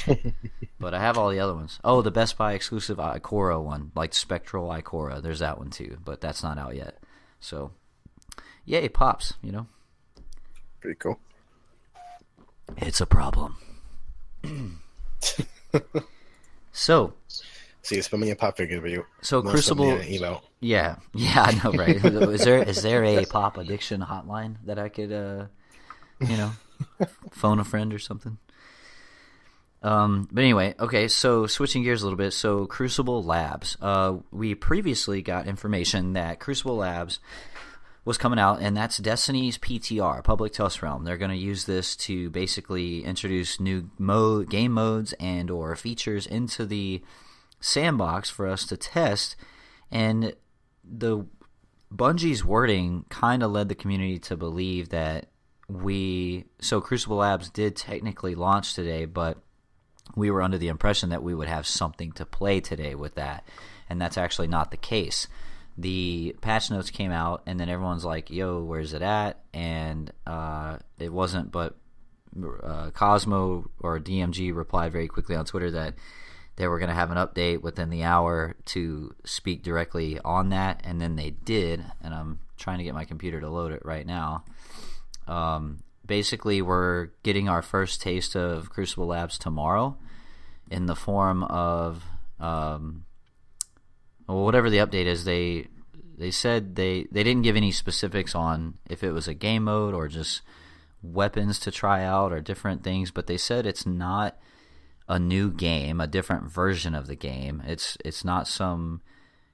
But I have all the other ones. Oh, the Best Buy exclusive Ikora one, like Spectral Ikora. There's that one too, but that's not out yet. So, yay, pops, you know. Pretty cool. It's a problem. So, see, it's me a pop figure for you. So Crucible, email. Yeah, I know, right? Is there a pop addiction hotline that I could, phone a friend or something? But anyway, okay, so switching gears a little bit. So Crucible Labs. We previously got information that Crucible Labs was coming out, and that's Destiny's PTR, Public Test Realm. They're going to use this to basically introduce new game modes and or features into the sandbox for us to test. And the Bungie's wording kind of led the community to believe that so Crucible Labs did technically launch today, but we were under the impression that we would have something to play today with that, and that's actually not the case. The patch notes came out, and then everyone's like, yo, where's it at? And it wasn't, but Cosmo or DMG replied very quickly on Twitter that they were going to have an update within the hour to speak directly on that, and then they did, and I'm trying to get my computer to load it right now. Basically, we're getting our first taste of Crucible Labs tomorrow. in the form of whatever the update is. They said they didn't give any specifics on if it was a game mode or just weapons to try out or different things, but they said it's not a new game, a different version of the game. It's not some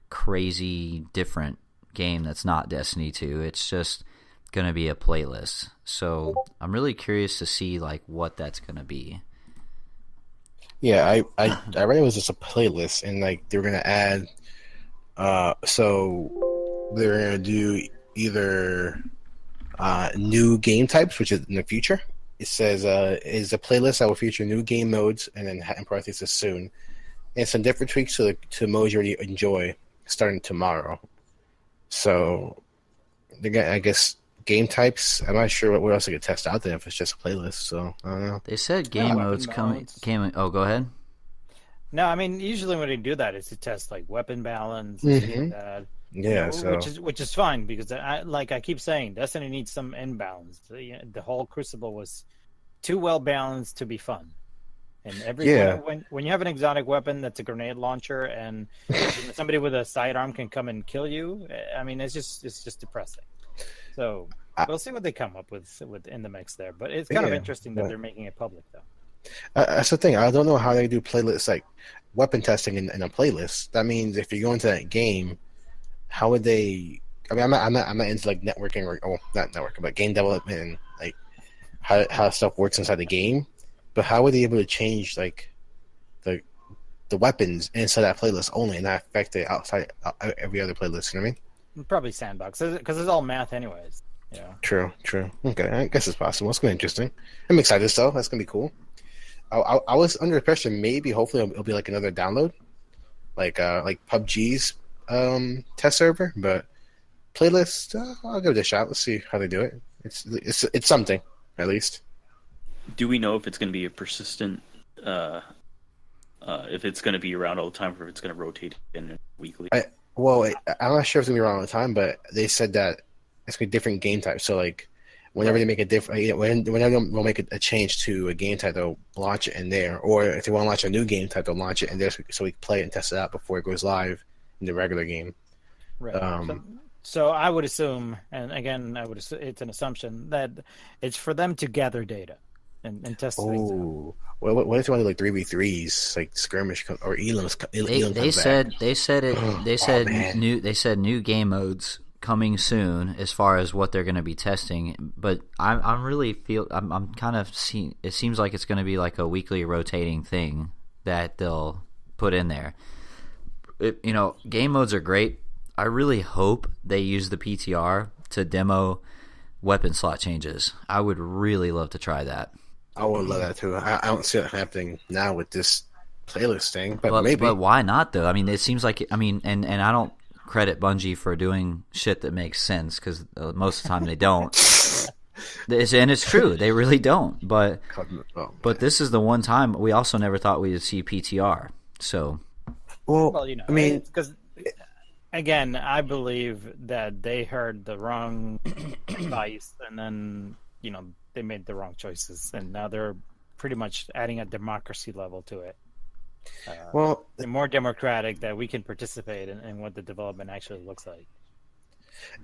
crazy different game that's not Destiny 2. It's just going to be a playlist. So I'm really curious to see like what that's going to be. Yeah, I read it was just a playlist, and like they were gonna add, so they're gonna do either new game types, which is in the future. It says is a playlist that will feature new game modes and then parentheses soon, and some different tweaks to modes you already enjoy starting tomorrow. So they got, I guess, game types. I'm not sure what else I could test out there if it's just a playlist. So I don't know. They said game modes came. Oh, go ahead. No, I mean usually when they do that, it's to test like weapon balance. Yeah, which is fine because I keep saying, Destiny needs some imbalance. The whole Crucible was too well balanced to be fun. And when you have an exotic weapon that's a grenade launcher and somebody with a sidearm can come and kill you, I mean it's just depressing. So we'll see what they come up with in the mix there. But it's kind of interesting that they're making it public though. That's the thing. I don't know how they do playlists like weapon testing in a playlist. That means if you go into that game, how would they? I mean, I'm not into like networking or not networking, but game development and like how stuff works inside the game. But how would they be able to change like the weapons inside that playlist only and not affect it outside every other playlist? You know what I mean? Probably sandbox because it's all math anyways. Yeah. True. Okay, I guess it's possible. It's gonna be interesting. I'm excited though. That's gonna be cool. I was under the impression hopefully it'll be like another download, like PUBG's test server, but playlist. I'll give it a shot. Let's see how they do it. It's something at least. Do we know if it's going to be a persistent, if it's going to be around all the time, or if it's going to rotate in weekly? I'm not sure if it's going to be around all the time, but they said that it's going to be different game types. So like, whenever they make a different, whenever they'll make a change to a game type, they'll launch it in there. Or if they want to launch a new game type, they'll launch it in there so we can play it and test it out before it goes live in the regular game. Right. So I would assume, and again, it's an assumption that it's for them to gather data and test things out. Well, what if you want to do like 3v3s, like skirmish or Elam's? They said new game modes coming soon as far as what they're going to be testing, but I'm kind of seeing it seems like it's going to be like a weekly rotating thing that they'll put in there. Game modes are great. I really hope they use the PTR to demo weapon slot changes. I would really love to try that. I would love that too. I don't see it happening now with this playlist thing, but maybe. But why not though? I mean, it seems like and I don't credit Bungie for doing shit that makes sense because most of the time they don't. And it's true, they really don't. But this is the one time we also never thought we would see PTR. So, I mean, because again, I believe that they heard the wrong advice, and then they made the wrong choices, and now they're pretty much adding a democracy level to it. They're more democratic that we can participate in what the development actually looks like.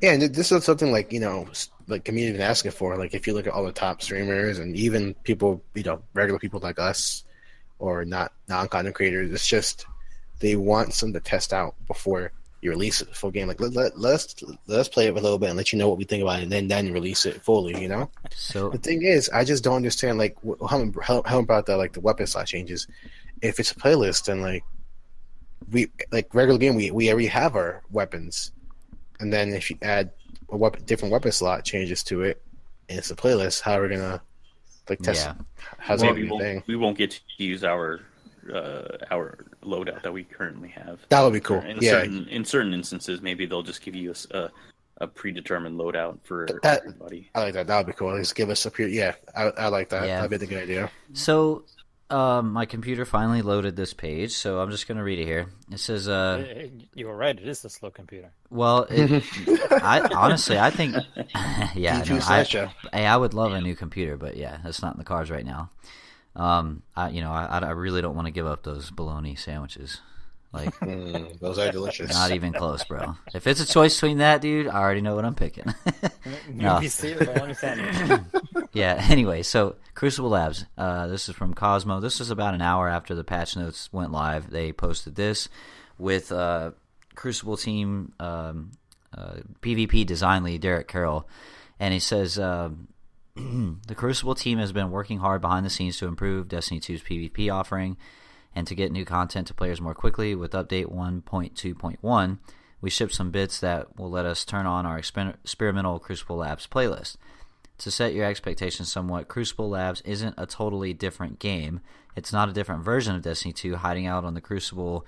Yeah, and this is something like like community been asking for. Like if you look at all the top streamers and even people, regular people like us or non-content creators, it's just they want something to test out before you release it full game. Like let's play it for a little bit and let you know what we think about it, and then release it fully. So the thing is, I just don't understand like how about that like the weapon slot changes. If it's a playlist, then like we like regular game, we already have our weapons, and then if you add a different weapon slot changes to it, and it's a playlist, how are we gonna like test? How's that thing? We won't get to use our loadout that we currently have. That would be cool. In certain instances, maybe they'll just give you a predetermined loadout for everybody. I like that. That would be cool. Just give us a I like that. Yeah. That'd be a good idea. So, my computer finally loaded this page, so I'm just going to read it here. It says, you were right, it is a slow computer. Well, I think, I would love a new computer, but yeah, that's not in the cards right now. I really don't want to give up those bologna sandwiches. Like, those are delicious. Not even close, bro. If it's a choice between that, dude, I already know what I'm picking. No. Yeah, anyway, so Crucible Labs, this is from Cosmo. This is about an hour after the patch notes went live. They posted this with Crucible team PvP design lead Derek Carroll, and he says, the Crucible team has been working hard behind the scenes to improve Destiny 2's PvP offering and to get new content to players more quickly. With update 1.2.1, we shipped some bits that will let us turn on our experimental Crucible Labs playlist. To set your expectations somewhat, Crucible Labs isn't a totally different game. It's not a different version of Destiny 2 hiding out on the Crucible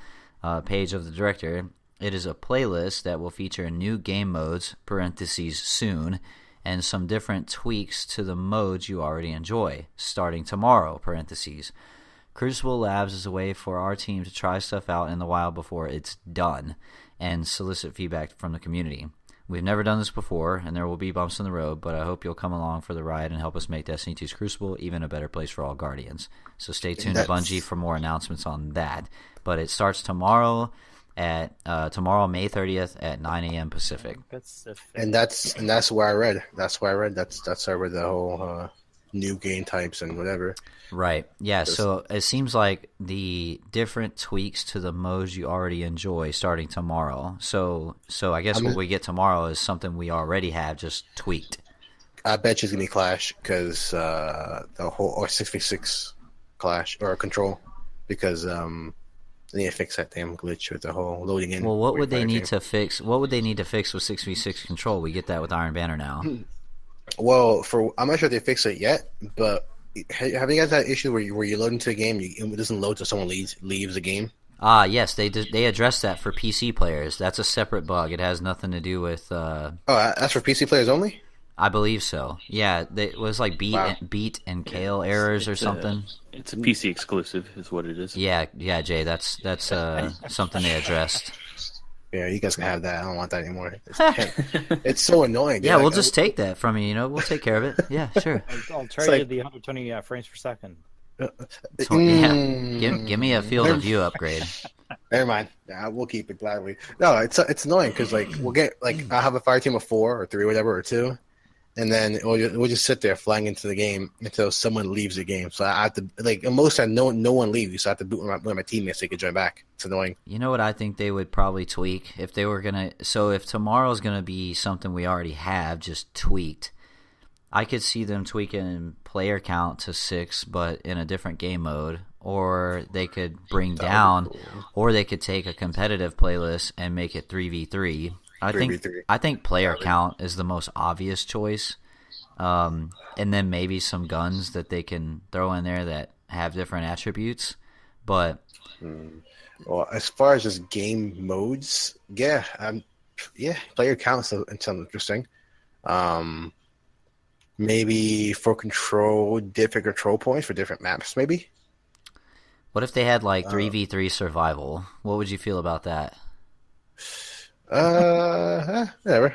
page of the director. It is a playlist that will feature new game modes, parentheses soon, and some different tweaks to the modes you already enjoy, starting tomorrow, parentheses. Crucible Labs is a way for our team to try stuff out in the wild before it's done and solicit feedback from the community. We've never done this before, and there will be bumps in the road, but I hope you'll come along for the ride and help us make Destiny 2's Crucible even a better place for all Guardians. So stay tuned to Bungie for more announcements on that. But it starts tomorrow at May 30th at 9 a.m. Pacific. And that's where I read. That's where I read. That's where I read the whole new game types and whatever. Right. Yeah, so it seems like the different tweaks to the modes you already enjoy starting tomorrow. So I guess what we get tomorrow is something we already have, just tweaked. I bet you it's going to be Clash because the whole or 6v6 Clash or Control because they need to fix that damn glitch with the whole loading in. Well, what would they need to fix? What would they need to fix with 6v6 Control? We get that with Iron Banner now. Well, I'm not sure if they fixed it yet, but have you guys had issue where you load into a game, it doesn't load till someone leaves the game? Yes, they addressed that for PC players. That's a separate bug. It has nothing to do with. That's for PC players only? I believe so. Yeah, it was like beat and kale errors or something. It's a PC exclusive, is what it is. Yeah, Jay. That's something they addressed. Yeah, you guys can have that. I don't want that anymore. It's so annoying. Yeah, we'll just take that from you. We'll take care of it. Yeah, sure. I'll trade you the 120 frames per second. Yeah, give me a field of view upgrade. Never mind. Yeah, we'll keep it gladly. No, it's annoying because we'll get I'll have a fire team of 4 or 3 or whatever or 2, and then we'll just sit there flying into the game until someone leaves the game. So I have to most of the time no one leaves. So I have to boot one of my teammates so they can join back. It's annoying. You know what I think they would probably tweak if they were gonna. So if tomorrow's gonna be something we already have, just tweaked. I could see them tweaking player count to 6, but in a different game mode, or they could bring down, cool. Or they could take a competitive playlist and make it 3v3. I think player count is the most obvious choice, and then maybe some guns that they can throw in there that have different attributes. But well, as far as just game modes, player count is something interesting. Maybe for control, different control points for different maps, maybe. What if they had 3v3 survival? What would you feel about that? Whatever.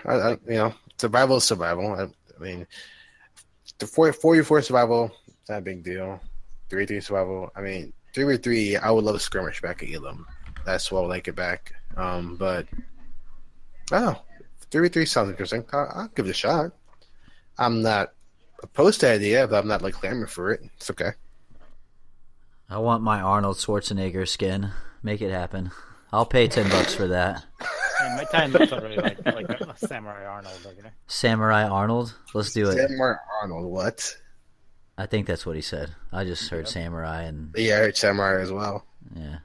Survival is survival. I mean, the 4v4 survival, it's not a big deal. 3v3 survival, 3v3, I would love a skirmish back at Elam. That's what I would like it back. But, I don't know. 3v3 sounds interesting. I'll give it a shot. I'm not opposed to the idea, but I'm not clamoring for it. It's okay. I want my Arnold Schwarzenegger skin. Make it happen. I'll pay $10 for that. Yeah, my time looks already like a Samurai Arnold. Samurai Arnold? Let's do it. Samurai Arnold, what? I think that's what he said. I just heard Samurai and... Yeah, I heard Samurai as well. Yeah.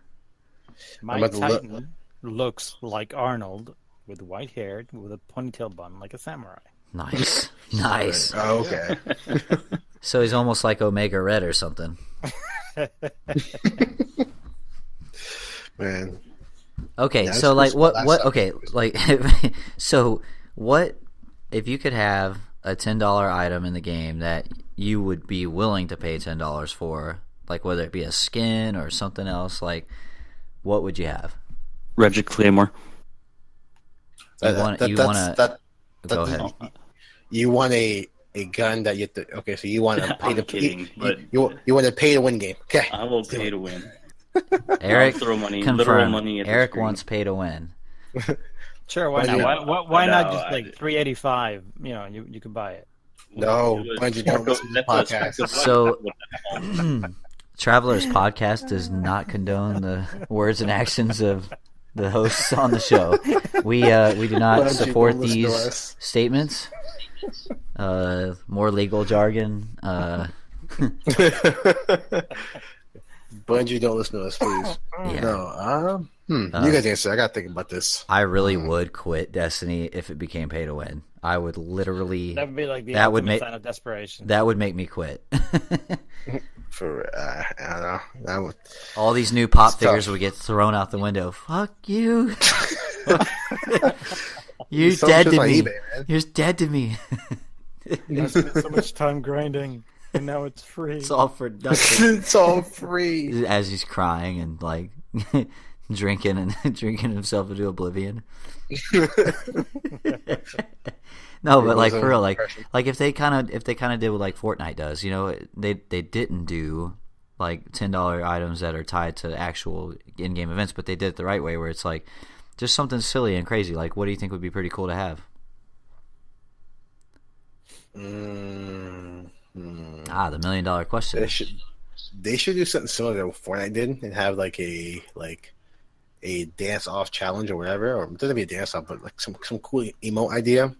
My Titan looks like Arnold with white hair with a ponytail bun like a samurai. Nice. Nice. Oh, okay. So he's almost like Omega Red or something. Man. Okay, yeah, so what okay, so what if you could have a $10 item in the game that you would be willing to pay $10 for, whether it be a skin or something else, what would you have? Reggie Claymore. Go ahead. You want a a gun that you have to. Okay, so you want to pay I'm kidding, but you want to pay to win game. Okay, I will pay to win. Eric, I'll throw money, confirmed. literal money at the Eric screen. wants pay to win. Sure, why not? Why not just like $385? You know, you could buy it. No, Bungie don't listen to the podcast. So, Traveler's Podcast does not condone the words and actions of the hosts on the show. We do not Bungie support don't listen to these us. statements. More legal jargon. Bungie, don't listen to us, please. Yeah. No, you guys answer. I gotta think about this. I really would quit Destiny if it became pay to win. I would literally. That would be like the that would ultimate make sign of desperation. that would make me quit. For I don't know. That would. All these new pop It's figures tough. would get thrown out the window. Fuck you. You're Some dead shit's to on me. eBay, man. You're dead to me. I spent so much time grinding, and now it's free. It's all for nothing. It's all free. As he's crying and like drinking himself into oblivion. No, but like for real, like if they kind of did what like Fortnite does, you know, they didn't do like $10 items that are tied to actual in-game events, but they did it the right way, where it's like just something silly and crazy. Like, what do you think would be pretty cool to have? The $1 million question. They should do something similar to what Fortnite did and have like a dance off challenge or whatever, or it doesn't be a dance off, but like some cool emote idea.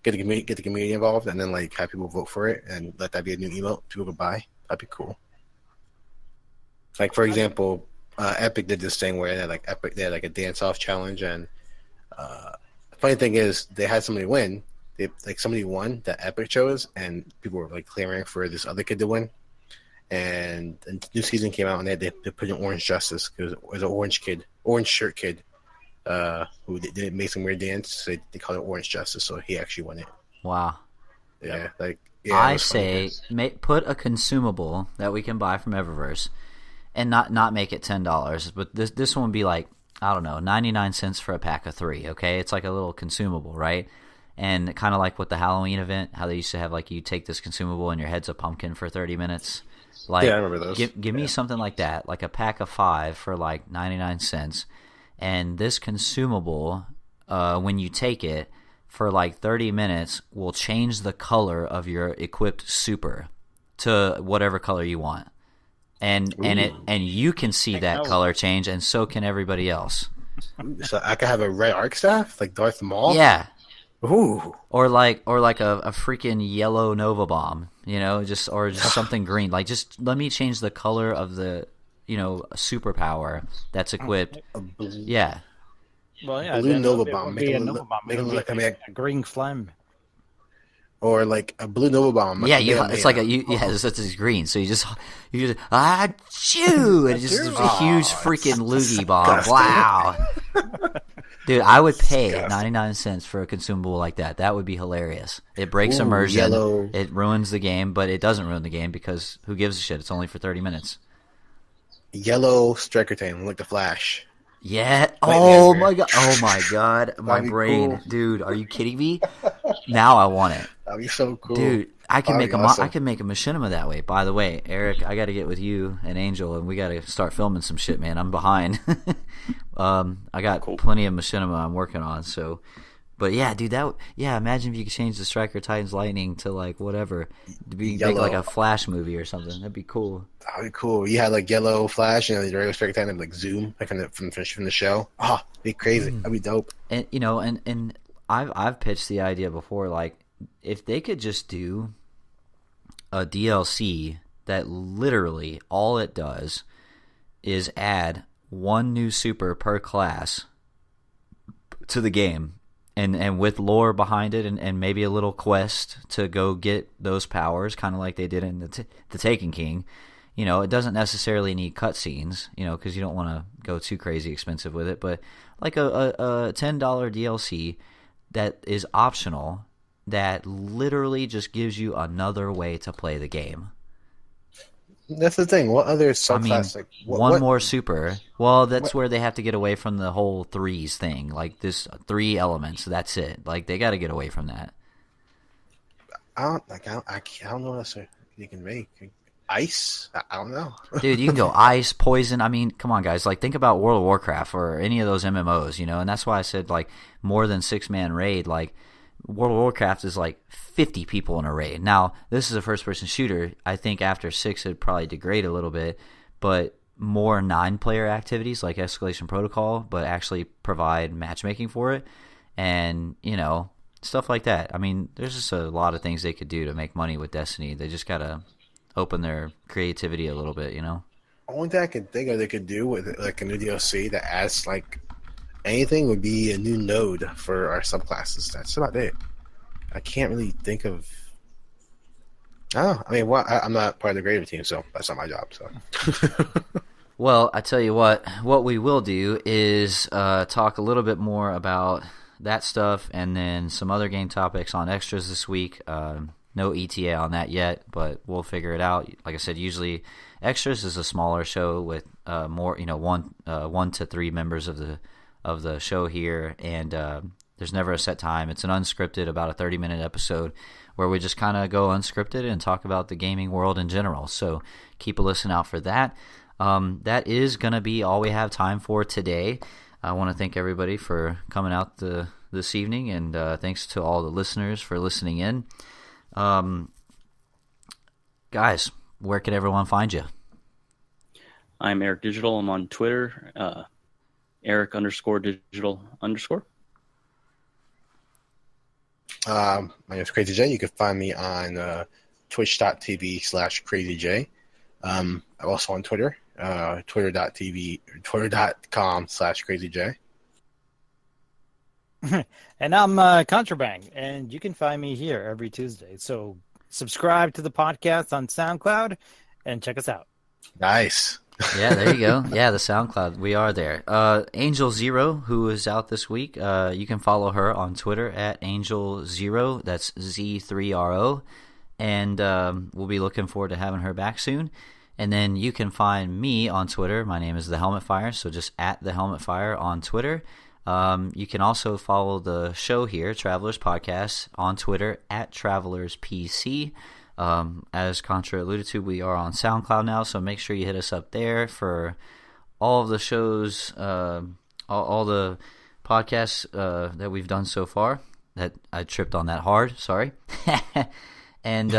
Get the community involved, and then like have people vote for it, and let that be a new emote people could buy. That'd be cool. Like for example, Epic did this thing where they had like a dance off challenge, and funny thing is they had somebody win. Somebody won that Epic chose, and people were like clamoring for this other kid to win. And the new season came out, and they put in Orange Justice because it was an orange shirt kid, who did make some weird dance. So they called it Orange Justice, so he actually won it. Wow. Yeah, I say put a consumable that we can buy from Eververse, and not make it $10, but this one would be like, I don't know, 99 cents for a pack of 3. Okay, it's like a little consumable, right? And kind of like with the Halloween event, how they used to have like you take this consumable and your head's a pumpkin for 30 minutes. Like, yeah, I remember those. Give me something like that, like a pack of 5 for like 99 cents. And this consumable, when you take it for like 30 minutes, will change the color of your equipped super to whatever color you want. And you can see that color change, and so can everybody else. So I could have a red arc staff like Darth Maul. Yeah. Ooh. Or like a freaking yellow Nova Bomb, you know, just something green. Like, just let me change the color of the, you know, superpower that's equipped. Yeah. Well, yeah, Blue then Nova it Bomb. would Make be it a look- Nova Bomb. make it It would look be like a green flame. Or like a blue Nova Bomb. Yeah, it's like it's green. So you just chew, and it's just a huge freaking loogie bomb. Wow. Dude, I would pay 99 cents for a consumable like that. That would be hilarious. It breaks immersion. Yellow. It ruins the game, but it doesn't ruin the game because who gives a shit? It's only for 30 minutes. Yellow Striker Tank, like the Flash. Yeah. Lightning My god. Oh my god. My That'd be brain, cool. dude. Are you kidding me? Now I want it, That'd be so cool. dude. I can That'd make be awesome. I can make a machinima that way. By the way, Eric, I got to get with you and Angel, and we got to start filming some shit, man. I'm behind. I got plenty of machinima I'm working on. So, but yeah, dude, imagine if you could change the Striker Titans Lightning to like whatever, make like a Flash movie or something. That'd be cool. That'd be cool. You had like yellow Flash and the regular Striker Tank and like Zoom, like from the show. Oh, be crazy. That'd be dope. And you know, and I've pitched the idea before, like if they could just do a DLC that literally all it does is add one new super per class to the game, and with lore behind it, and maybe a little quest to go get those powers, kind of like they did in the Taken King. You know, it doesn't necessarily need cutscenes, you know, because you don't want to go too crazy expensive with it, but like a $10 DLC that is optional, that literally just gives you another way to play the game. That's the thing. What other I subclass? mean, like one more super. Well, that's where they have to get away from the whole threes thing. Like this 3 elements. That's it. Like they got to get away from that. don't know what else you can make. Ice? I don't know. Dude, you can go ice, poison. I mean, come on, guys. Like, think about World of Warcraft or any of those MMOs, and that's why I said, like, more than 6-man raid. Like, World of Warcraft is, like, 50 people in a raid. Now, this is a first-person shooter. I think after 6, it'd probably degrade a little bit, but more 9-player activities like Escalation Protocol, but actually provide matchmaking for it and, stuff like that. I mean, there's just a lot of things they could do to make money with Destiny. They just got to open their creativity a little bit, Only thing I can think of they could do with like a new DLC that adds like anything would be a new node for our subclasses. That's about it. I can't really think of. Oh, I mean, I'm not part of the creative team, so that's not my job. So. Well, I tell you what we will do is talk a little bit more about that stuff and then some other game topics on extras this week. No ETA on that yet, but we'll figure it out. Like I said, usually extras is a smaller show with more, 1 to 3 members of the show here, and there's never a set time. It's an unscripted, about a 30-minute episode where we just kind of go unscripted and talk about the gaming world in general. So keep a listen out for that. That is going to be all we have time for today. I want to thank everybody for coming out this evening, and thanks to all the listeners for listening in. Guys, where can everyone find you? I'm Erik Digital. I'm on Twitter, Erik_Digital_. My name is CrayZJaye. You can find me on twitch.tv/CrayZJaye. I'm also on Twitter, twitter.com/CrayZJaye. And I'm Contrabang, and you can find me here every Tuesday. So subscribe to the podcast on SoundCloud and check us out. Nice. Yeah, there you go. Yeah, the SoundCloud. We are there. Angel Zero, who is out this week, you can follow her on Twitter at Angel Zero. That's Z3RO. And we'll be looking forward to having her back soon. And then you can find me on Twitter. My name is The Helmet Fire, so just at The Helmet Fire on Twitter. You can also follow the show here, Travelers Podcast, on Twitter at TravelersPC. As Contra alluded to, we are on SoundCloud now, so make sure you hit us up there for all of the shows, all the podcasts that we've done so far. That I tripped on that hard, sorry. And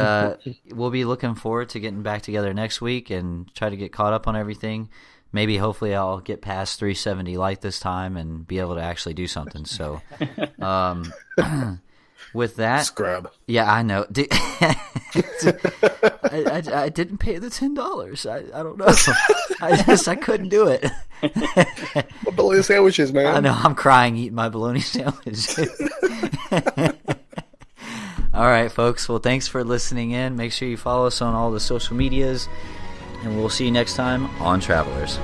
we'll be looking forward to getting back together next week and try to get caught up on everything. Maybe, hopefully, I'll get past 370 light this time and be able to actually do something. So, with that, scrub. Yeah, I know. I didn't pay the $10. I don't know. I couldn't do it. What bologna sandwiches, man? I know. I'm crying eating my bologna sandwich. All right, folks. Well, thanks for listening in. Make sure you follow us on all the social medias, and we'll see you next time on Travelers.